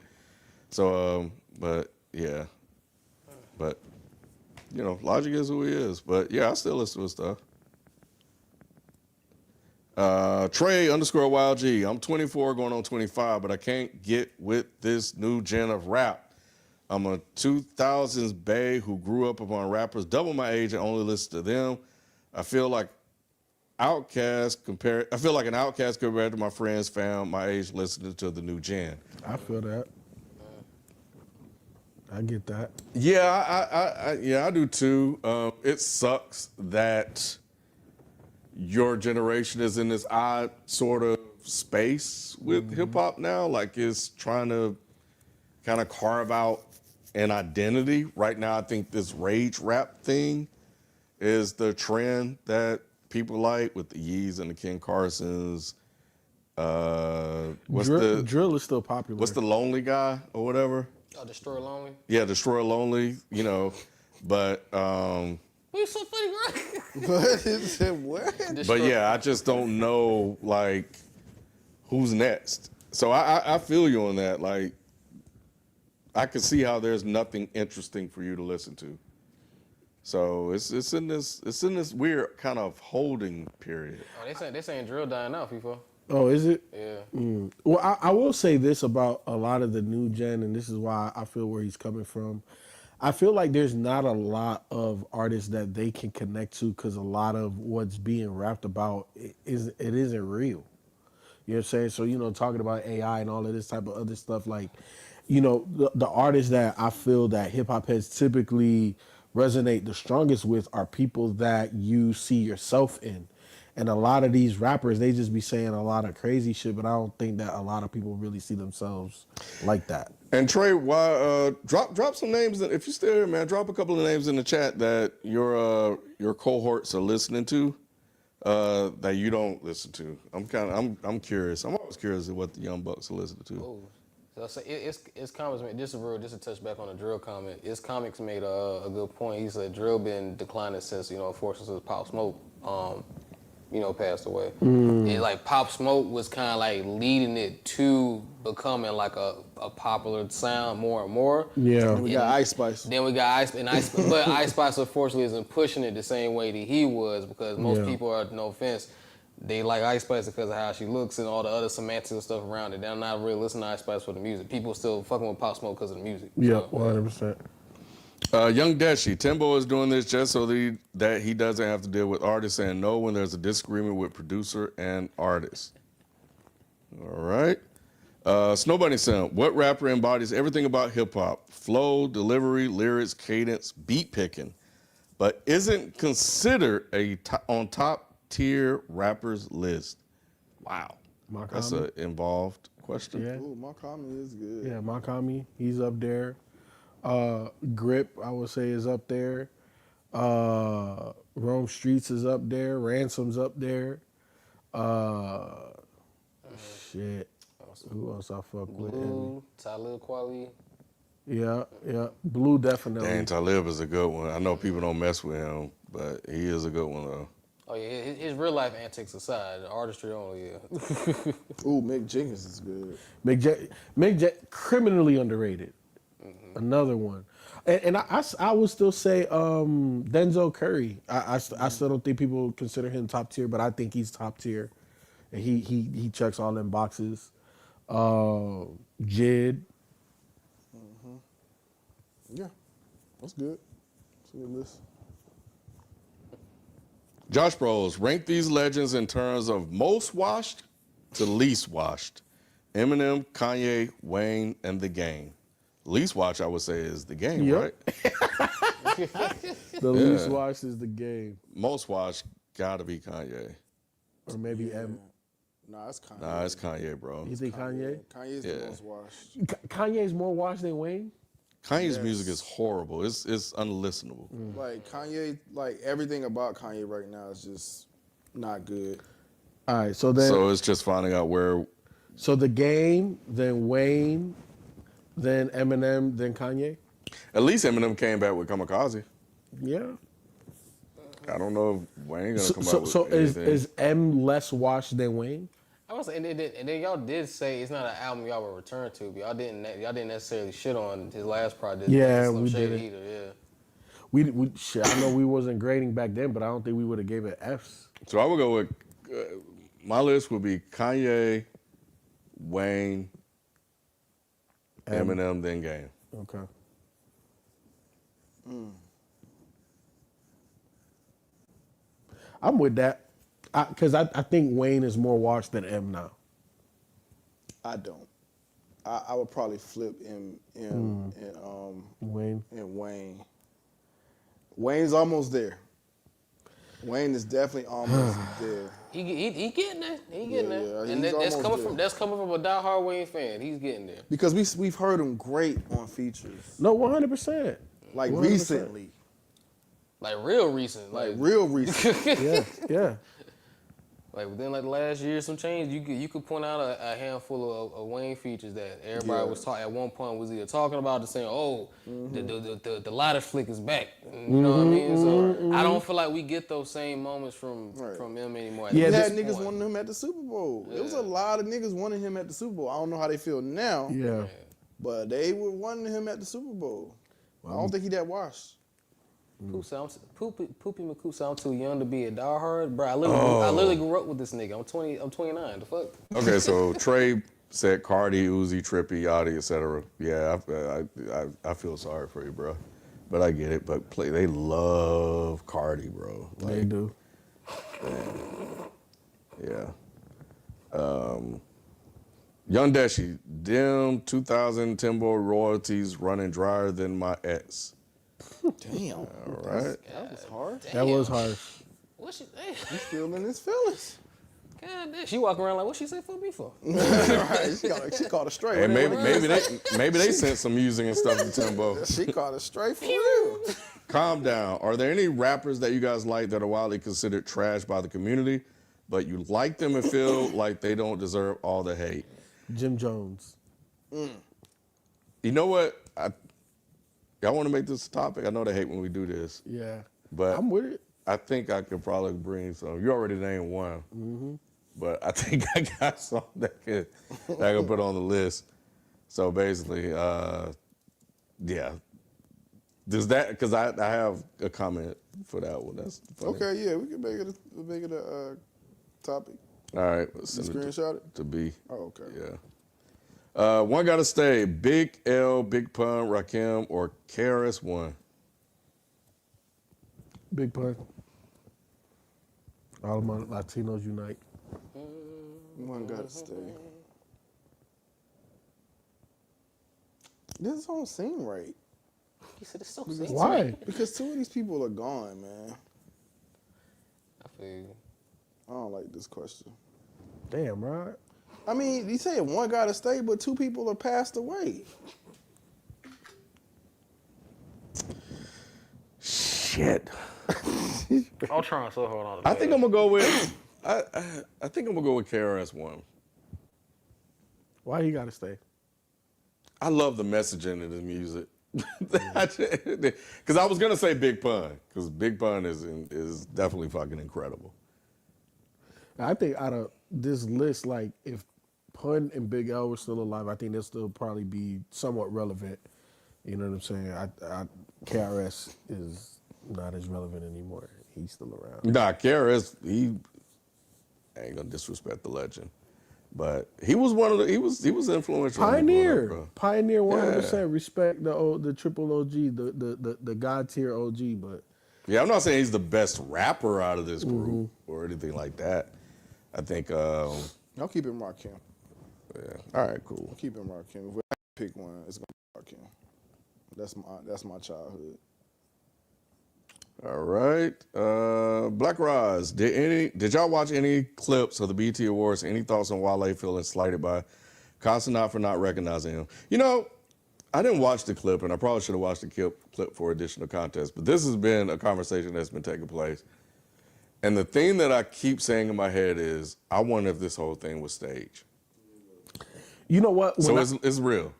So, but yeah, but Logic is who he is. But yeah, I still listen to his stuff. Trey_YLG. I'm 24 going on 25, but I can't get with this new gen of rap. I'm a 2000s bae who grew up upon rappers double my age and only listen to them. I feel like an outcast compared to my friends found my age listening to the new gen. I feel that. I get that. Yeah, I do too. It sucks that your generation is in this odd sort of space with hip hop now. Like it's trying to kind of carve out an identity. Right now, I think this rage rap thing is the trend that people like with the Yeez and the Ken Carsons. Drill is still popular. What's the Lonely Guy or whatever? Oh, Destroy Lonely. Yeah, Destroy Lonely. But You so funny, bro. What? but yeah, I just don't know like who's next. So I feel you on that. Like I can see how there's nothing interesting for you to listen to. So it's in this weird kind of holding period. Oh, they saying drill dying out, FIFA. Oh, is it? Yeah. Well, I will say this about a lot of the new gen, and this is why I feel where he's coming from. I feel like there's not a lot of artists that they can connect to because a lot of what's being rapped about isn't real. You know what I'm saying? So, talking about AI and all of this type of other stuff, like, the artists that I feel that hip hop heads typically resonate the strongest with are people that you see yourself in. And a lot of these rappers, they just be saying a lot of crazy shit, but I don't think that a lot of people really see themselves like that. And Trey, drop some names if you're still here, man. Drop a couple of names in the chat that your cohorts are listening to that you don't listen to. I'm curious. I'm always curious of what the young bucks are listening to. Oh, so it's comments made. Just to touch back on the drill comment. It's comics made a good point. He said drill been declining since unfortunately since Pop Smoke passed away. And like Pop Smoke was kind of like leading it to becoming like a popular sound more and more. Yeah. We got Ice Spice. Then we got Ice, but Ice Spice unfortunately isn't pushing it the same way that he was because most people are, no offense, they like Ice Spice because of how she looks and all the other semantics and stuff around it. They're not really listening to Ice Spice for the music. People still fucking with Pop Smoke because of the music. Yeah, 100%. Young Deshi, Timbo is doing this just so that he doesn't have to deal with artists saying no when there's a disagreement with producer and artist. All right. Snow Bunny Sound, what rapper embodies everything about hip hop? Flow, delivery, lyrics, cadence, beat picking, but isn't considered on top tier rappers list? Wow. Makami. That's an involved question. Yeah. Ooh, Makami is good. Yeah, Makami, he's up there. Grip, I would say, is up there. Rome Streets is up there. Ransom's up there. Shit. Who else I fuck with? Blue, Talib Kweli. Yeah. Blue definitely. Dang, Talib is a good one. I know people don't mess with him, but he is a good one though. Oh yeah, his real life antics aside, the artistry only. Yeah. Ooh, Mick Jenkins is good. Mick criminally underrated. Another one. And I would still say Denzel Curry. I still don't think people consider him top tier, but I think he's top tier. And he checks all them boxes. Jid. Yeah, that's good. That's a good list. Josh Bros, rank these legends in terms of most washed to least washed. Eminem, Kanye, Wayne, and The Game. Least watch, I would say, is The Game, Yep. right? The least watched is The Game, Most watched gotta be Kanye. or maybe M. Nah, it's Kanye. Nah, it's Kanye, bro. You think Kanye? Kanye's Yeah. the most washed. Kanye's more watched than Wayne? Kanye's music is horrible. It's unlistenable. Like Kanye, like everything about Kanye right now is just not good. All right, so then, So it's just finding out where. so The Game, then Wayne, then Eminem, then Kanye. At least Eminem came back with Kamikaze. Yeah. I don't know if Wayne gonna come So, out with so anything. is M less watched than Wayne? I was, and then y'all did say it's not an album y'all will return to, but y'all didn't necessarily shit on his last project. Yeah, Slim we Shady didn't. either. Yeah. We shit, I know we wasn't grading back then, but I don't think we would have gave it Fs. So I would go with my list would be Kanye, Wayne, Eminem, then Game. Okay. I'm with that, because I think Wayne is more watched than M now. I don't. I would probably flip M and Wayne. and Wayne. Wayne's almost there. Wayne is definitely almost there. He getting there. He getting Yeah, there. yeah, And he's that's almost coming there. from a diehard Wayne fan. He's getting there. Because we've heard him great on features. No, 100%. Like 100%. recently. Like real recent. Like real recent. Yeah, yeah. Like within like the last year, some change. You could point out a handful of Wayne features that everybody was talking at one point was either talking about or saying, "Oh, the lighter flick is back." You know what I mean? So I don't feel like we get those same moments from him anymore. Yeah, You this had niggas wanting him at the Super Bowl. There was a lot of niggas wanting him at the Super Bowl. I don't know how they feel now, Yeah. but they were wanting him at the Super Bowl. I don't think he that washed. Poopy McCoop sound too young to be a diehard, bro. I literally grew up with this nigga. I'm 29. The fuck? Okay, so Trey said Cardi, Uzi, Trippy, Yachty, etc. Yeah, I feel sorry for you, bro. But I get it. But they love Cardi, bro. Like, They do. yeah. Young Deshi, dim 2000 Timbo royalties running drier than my ex. Damn. All right. That was hard. That was harsh. What she? He's feeling his feelings. God damn. She walk around like, what she say for me for? Right, she caught it straight. Hey, maybe they sent some music and stuff to Timbo. She caught it straight for real. Calm down. Are there any rappers that you guys like that are widely considered trash by the community, but you like them and feel like they don't deserve all the hate? Jim Jones. You know what? Y'all want to make this a topic? I know they hate when we do this, Yeah. but I'm with it. I think I could probably bring some. You already named one, but I think I got some that I could put on the list. So basically, yeah. Does that? Because I have a comment for that one. That's funny. Okay, yeah, we can make it a topic. All right. Let's send it Screenshot it. to B. Oh, okay. Yeah. One gotta stay. Big L, Big Pun, Rakim, or KRS-One. Big Pun. All of my Latinos unite. One gotta stay. This don't seem right. He said it's so Why? Because two of these people are gone, man. I feel you. I don't like this question. Damn, right? I mean, you say one gotta stay, but two people are passed away. Shit. I'm trying so hard on I think I'm gonna go with. I think I'm gonna go with KRS-One. Why he gotta stay? I love the messaging in his music. Because I was gonna say Big Pun, because Big Pun is definitely fucking incredible. I think out of this list, like if Pun and Big L were still alive, I think they'll still probably be somewhat relevant. You know what I'm saying? KRS is not as relevant anymore. He's still around. Nah, KRS, he ain't gonna disrespect the legend, but he was one of the he was influential. Pioneer, 100%. Yeah. Respect the triple OG, the God tier OG, but Yeah, I'm not saying he's the best rapper out of this group or anything like that. I think. I'll keep it Rakim. Yeah. All right. Cool. I'll keep it Rakim. If we have to pick one, it's gonna be Rakim. That's my childhood. All right. Black Roz, did y'all watch any clips of the BT Awards? Any thoughts on Wale feeling slighted by Constantine for not recognizing him? You know, I didn't watch the clip, and I probably should have watched the clip for additional context, but this has been a conversation that's been taking place. And the thing that I keep saying in my head is, I wonder if this whole thing was staged. You know what? So it's real.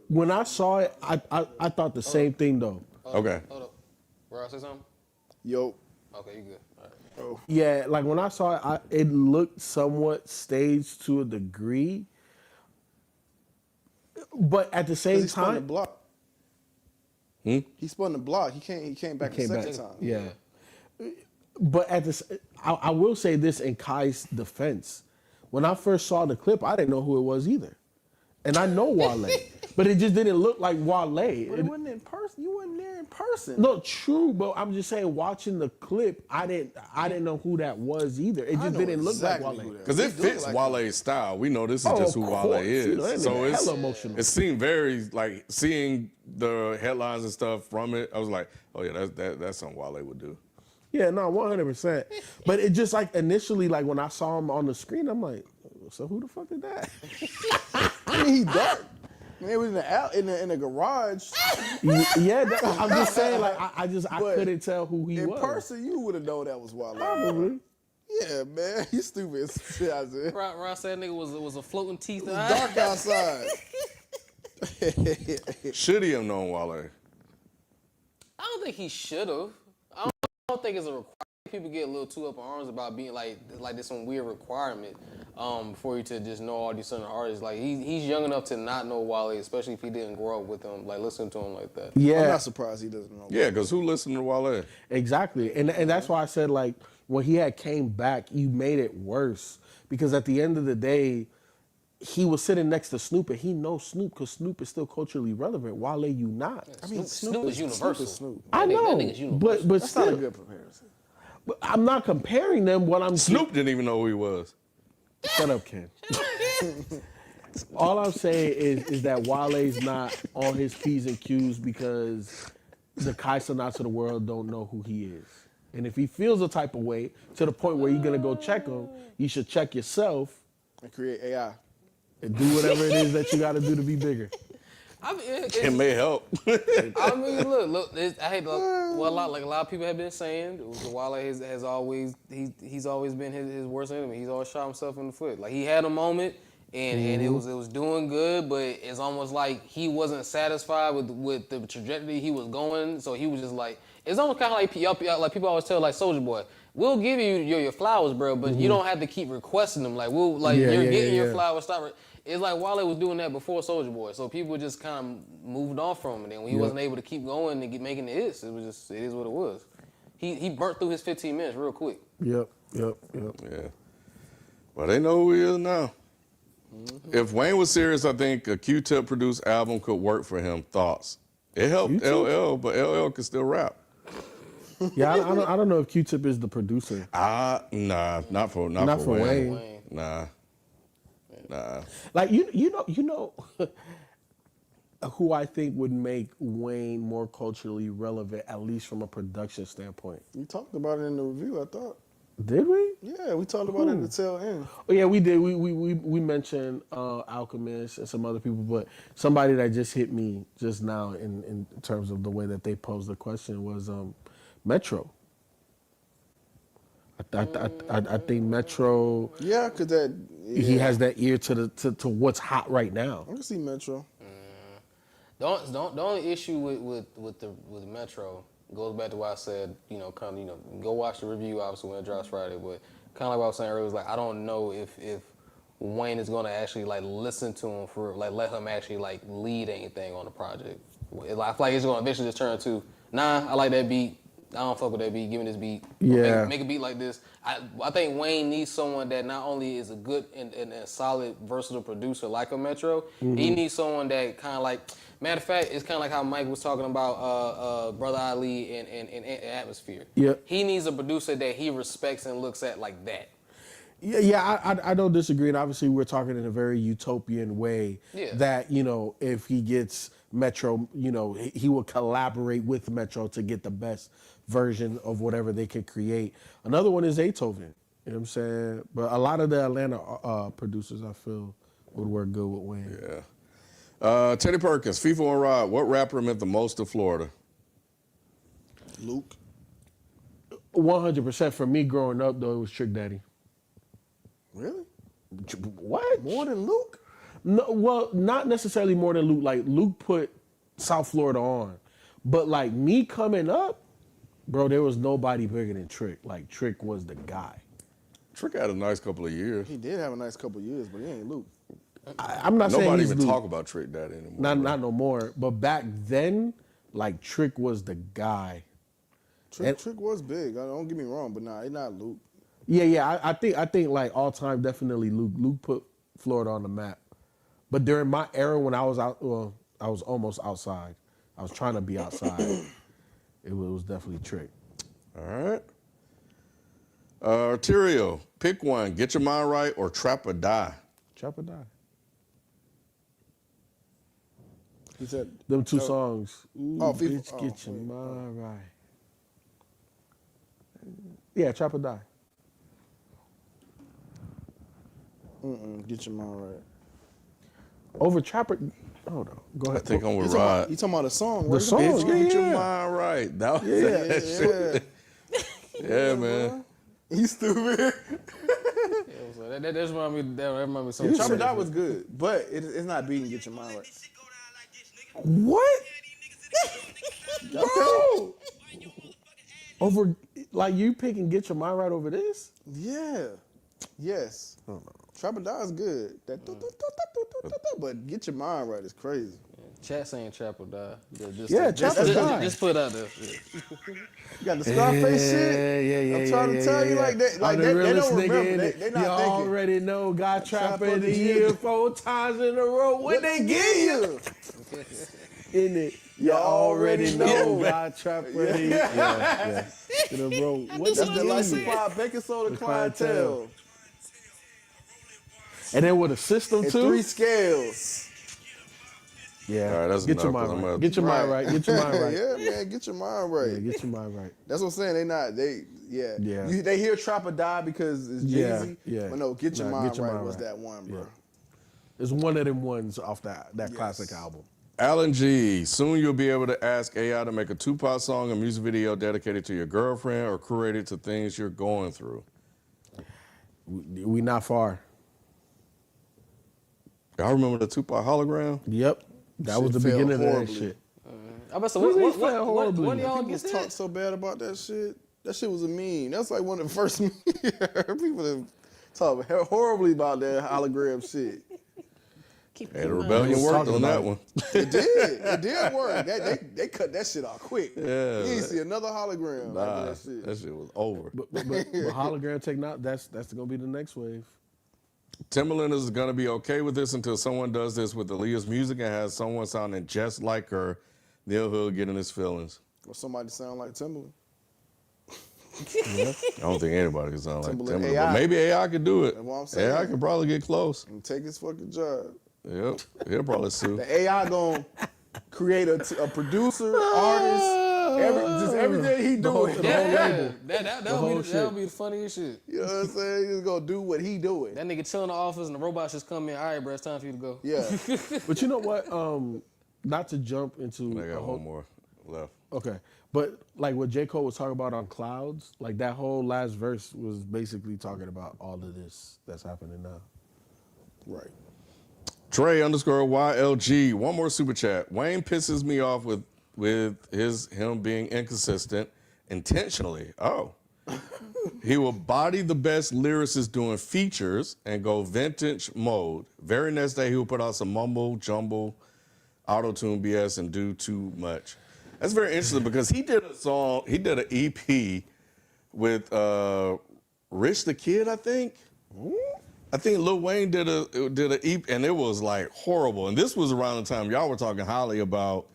When I saw it, I thought the same thing though. Okay. Hold up. Where I say something? Yo. Okay, you good. All right. Yeah, like when I saw it, it looked somewhat staged to a degree. But at the same He spun the time, block. He spun the block. He came back the second time. Yeah. But at this, I will say this in Kai's defense. When I first saw the clip, I didn't know who it was either. And I know Wale. But it just didn't look like Wale. But it wasn't in person. You wasn't there in person. No, true, but I'm just saying, watching the clip, I didn't know who that was either. It just didn't look like Wale. Because it fits Wale's style. We know this is just who Wale is. You know, that so nigga it's hella emotional. It seemed very like seeing the headlines and stuff from it. I was like, oh yeah, that's something Wale would do. Yeah, no, 100%. But it just like initially, like when I saw him on the screen, I'm like, so who the fuck is that? I mean, he dark. Man, it was in the garage. Yeah, I'm just saying, like I But couldn't tell who he was. In person, you would have known that was Wale. Probably. Yeah, man, you stupid as shit. I said. Ross said nigga was a floating teeth. It was dark outside. Should he have known Wale? I don't think he should have. I don't think it's a requirement. People get a little too up in arms about being like this some weird requirement for you to just know all these certain artists. Like he's young enough to not know Wale, especially if he didn't grow up with him, like listen to him like that. Yeah, I'm not surprised he doesn't know. Yeah, because who listened to Wale? exactly. And that's why I said, like, when he had came back, you made it worse. Because at the end of the day, he was sitting next to Snoop, and he knows Snoop because Snoop is still culturally relevant. Wale, you not. I mean, Snoop is universal. Snoop. I know, that nigga's universal. but That's still, not a good comparison. but I'm not comparing them. What I'm Snoop didn't even know who he was. Shut up, Ken. All I'm saying is that Wale's not on his P's and Q's because the Kai Cenats of the world don't know who he is. And if he feels a type of way to the point where you're going to go check him, you should check yourself And create AI. and do whatever it is that you got to do to be bigger. I mean, It may help. I mean, look. I hate a lot of people have been saying. Wale has always he's always been his worst enemy. He's always shot himself in the foot. Like he had a moment and it was doing good, but it's almost like he wasn't satisfied with the trajectory he was going. So he was just like, it's almost kind of like like people always tell like Soulja Boy, we'll give you your flowers, bro, but you don't have to keep requesting them. Like you're getting your flowers. Stop. It's like Wale was doing that before Soulja Boy, so people just kind of moved on from him. And then when he wasn't able to keep going and making the hits, it is what it was. He burnt through his 15 minutes real quick. Yep. Yeah. Well, they know who he is now. If Wayne was serious, I think a Q-Tip produced album could work for him. Thoughts? It helped LL, but LL can still rap. Yeah, I don't know if Q-Tip is the producer. Nah, not for Wayne. Nah. Like you know who I think would make Wayne more culturally relevant, at least from a production standpoint. We talked about it in the review, I thought. Did we? Yeah, we talked about it at the tail end. Oh yeah, we did. We mentioned Alchemist and some other people, but somebody that just hit me just now in terms of the way that they posed the question was Metro. I think Metro. Yeah, because He has that ear to what's hot right now. I can see Metro. The only issue with Metro goes back to what I said. Go watch the review obviously when it drops Friday. But kind of like what I was saying earlier, was like I don't know if Wayne is going to actually like listen to him for like let him actually like lead anything on the project. I feel like it's going to eventually just turn to I like that beat. I don't fuck with that beat. Give me this beat. Yeah. Make a beat like this. I think Wayne needs someone that not only is a good and a solid, versatile producer like a Metro, he needs someone that kind of like, matter of fact, it's kind of like how Mike was talking about Brother Ali and Atmosphere. Yep. He needs a producer that he respects and looks at like that. Yeah, I don't disagree, and obviously we're talking in a very utopian way. Yeah. That if he gets Metro, he will collaborate with Metro to get the best version of whatever they could create. Another one is Beethoven. You know what I'm saying? But a lot of the Atlanta producers, I feel, would work good with Wayne. Yeah. Teddy Perkins, FIFA and Rod, what rapper meant the most to Florida? Luke. 100% for me growing up, though, it was Trick Daddy. Really? What? More than Luke? No, well, not necessarily more than Luke. Like, Luke put South Florida on. But, like, me coming up, bro, there was nobody bigger than Trick. Like, Trick was the guy. Trick had a nice couple of years. He did have a nice couple years, but he ain't Luke. I'm not saying Nobody he's even Luke. talk about Trick Daddy anymore. Not no more. But back then, like, Trick was the guy. Trick was big. Don't get me wrong, but nah, he's not Luke. Yeah. I think like all time, definitely Luke. Luke put Florida on the map. But during my era when I was out, well, I was almost outside. I was trying to be outside. It was definitely Trick. All right. Arterio, pick one. Get Your Mind Right or Trap or Die. Trap or Die. He said Them two songs. Ooh, Oh, bitch, FIFA. get your mind right. Yeah, Trap or Die. Get Your Mind Right. Over Trap or... Hold on. Go I ahead. think I'm with You Rod. talking about a song, right? The song, Bitch, yeah, get your yeah. mind right. That was Yeah, that shit. Yeah, man. You stupid. Yeah, so that remind me so Trap or Die was good, but it's not beating Get Your Mind Right. What? Bro! Over... Like, you picking Get Your Mind Right over this? Yeah. Yes. Trap or Die is good. But Get Your Mind Right is crazy. Chat saying Trap or Die. Trap or Die. Just put it out there. You got the Scarface shit. Yeah. I'm trying to tell you like that. Like I'm the they realest don't nigga remember. in it. They You not thinking. already know. Got Trap of the Year. Year 4 times in a row. What they give you? In it. You already know. Got Trap of the Year. Yeah. In a row. What That's they the give like you? supply baking soda The clientele. And then with a system And too. 3 scales. Yeah. All right, that's Get your enough, 'cause mind I'm right. gonna- Get your mind right. Get your mind right. Yeah, man, get your mind right. Yeah, get your mind right. That's what I'm saying. Yeah. They hear Trap or Die because it's Yeah, Jay-Z. yeah. But no, Get Your Nah, Mind Get Your Right Mind was Right. that one, bro. Yeah. It's one of them ones off that classic album. Alan G, soon you'll be able to ask AI to make a Tupac song, a music video dedicated to your girlfriend or curated to things you're going through. We not far. Y'all remember the Tupac hologram? Yep. That Shit was the failed beginning of that horribly. shit. I about to say, What when he felt horribly. when y'all People get that? talk so bad about that shit. That shit was a meme. That's like one of the first people that talk horribly about that hologram shit. Hey, the rebellion worked on that one. It did. It did work. They cut that shit off quick. Yeah. You ain't see another hologram Nah, after that shit. that shit was over. But hologram technology, that's gonna be the next wave. Timbaland is gonna be okay with this until someone does this with Aaliyah's music and has someone sounding just like her. Then he'll get in his feelings. Or somebody sound like Timbaland. I don't think anybody can sound like Timbaland Timbaland, AI. but maybe AI could do it. That's what I'm saying. AI can probably get close. And take his fucking job. Yep, he'll probably sue. The AI gonna create a producer, artist, everything he doing. That would be the funniest shit. You know what I'm saying? He's gonna do what he doing. That nigga chill in the office and the robots just come in. All right, bro, it's time for you to go. Yeah. But you know what? Not to jump into I a got whole, one more left. okay, but like what J. Cole was talking about on Clouds, like that whole last verse was basically talking about all of this that's happening now. Right. Trey _YLG. One more super chat. Wayne pisses me off with him being inconsistent intentionally. Oh. He will body the best lyricists doing features and go vintage mode. Very next day he will put out some mumble, jumble, auto-tune BS and do too much. That's very interesting because he did a song, he did an EP with Rich the Kid, I think. I think Lil Wayne did an EP, and it was like horrible. And this was around the time y'all were talking highly about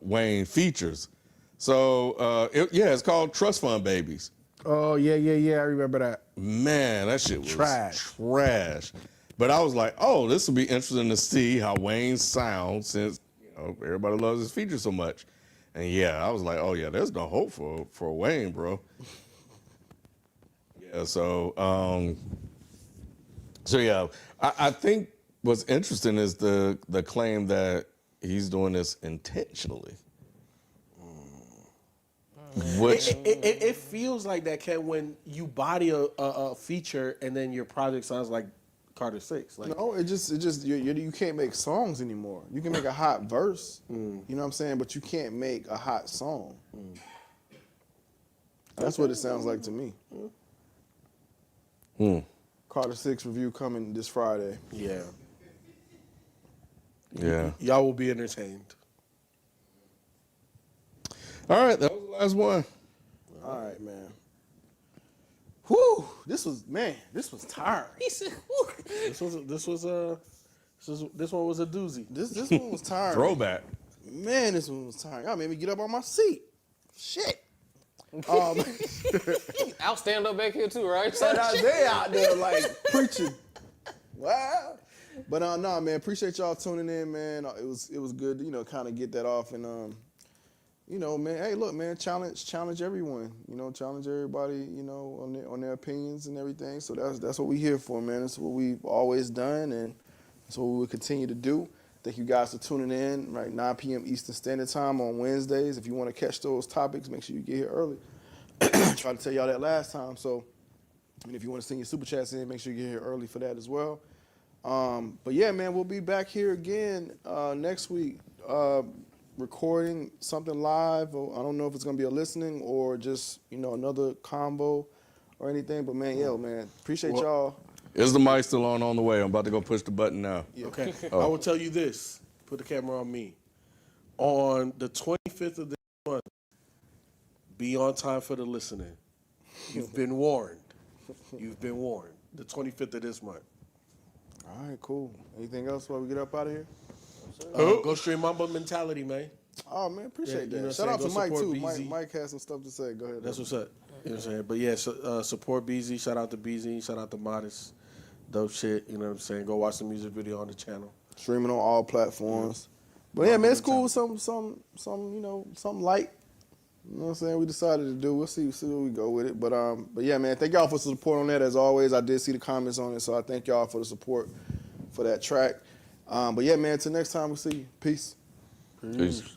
Wayne features. So it's called Trust Fund Babies. Oh yeah. I remember that. Man, that shit was Trash. But I was like, oh, this will be interesting to see how Wayne sounds since everybody loves his features so much. And yeah, I was like, oh yeah, there's no hope for Wayne, bro. Yeah, so I think what's interesting is the claim that he's doing this intentionally. Which It feels like that, Ken, when you body a feature and then your project sounds like Carter 6. Like, No, it just you can't make songs anymore. You can make a hot verse, you know what I'm saying, but you can't make a hot song. That's what it sounds like to me. Carter 6 review coming this Friday. yeah. yeah. Y'all will be entertained. All right, that was the last one. All right, man. Whew, this was tiring. He said, "Whew." This one was a doozy. This one was tiring. Throwback. Man, this one was tiring. Y'all made me get up on my seat. Shit. I'll stand up back here too, right? They out there like preaching. Wow. But no, man, appreciate y'all tuning in, man. It was good to, kind of get that off and man, hey, look, man, challenge everyone. Challenge everybody, on their opinions and everything. So that's what we here for, man. That's what we've always done, and that's what we will continue to do. Thank you guys for tuning in, right, 9 p.m. Eastern Standard Time on Wednesdays. If you want to catch those topics, make sure you get here early. Try to tell y'all that last time. So, if you want to send your super chats in, make sure you get here early for that as well. But yeah, man, we'll be back here again next week. Recording something live, or I don't know if it's gonna be a listening or just another combo or anything. But man, appreciate y'all. Is the mic still on the way? I'm about to go push the button now. Yeah. Okay. I will tell you this. Put the camera on me. On the 25th of this month, be on time for the listening. You've been warned. You've been warned. The 25th of this month. All right, cool. Anything else while we get up out of here? Go stream Mamba Mentality, man. Oh man, appreciate Yeah, that. what Shout I'm out to saying? Mike Go too. support BZ. Mike has some stuff to say. Go ahead. That's what's up. You know what I'm saying? But yeah, support BZ. Shout out to BZ. Shout out to Modest. Dope shit. You know what I'm saying? Go watch the music video on the channel. Streaming on all platforms. But yeah, man, it's cool. Some something light. You know what I'm saying? We decided to do. We'll see where we go with it. But yeah, man, thank y'all for the support on that. As always, I did see the comments on it, so I thank y'all for the support for that track. But yeah, man, till next time we see you. Peace. Peace.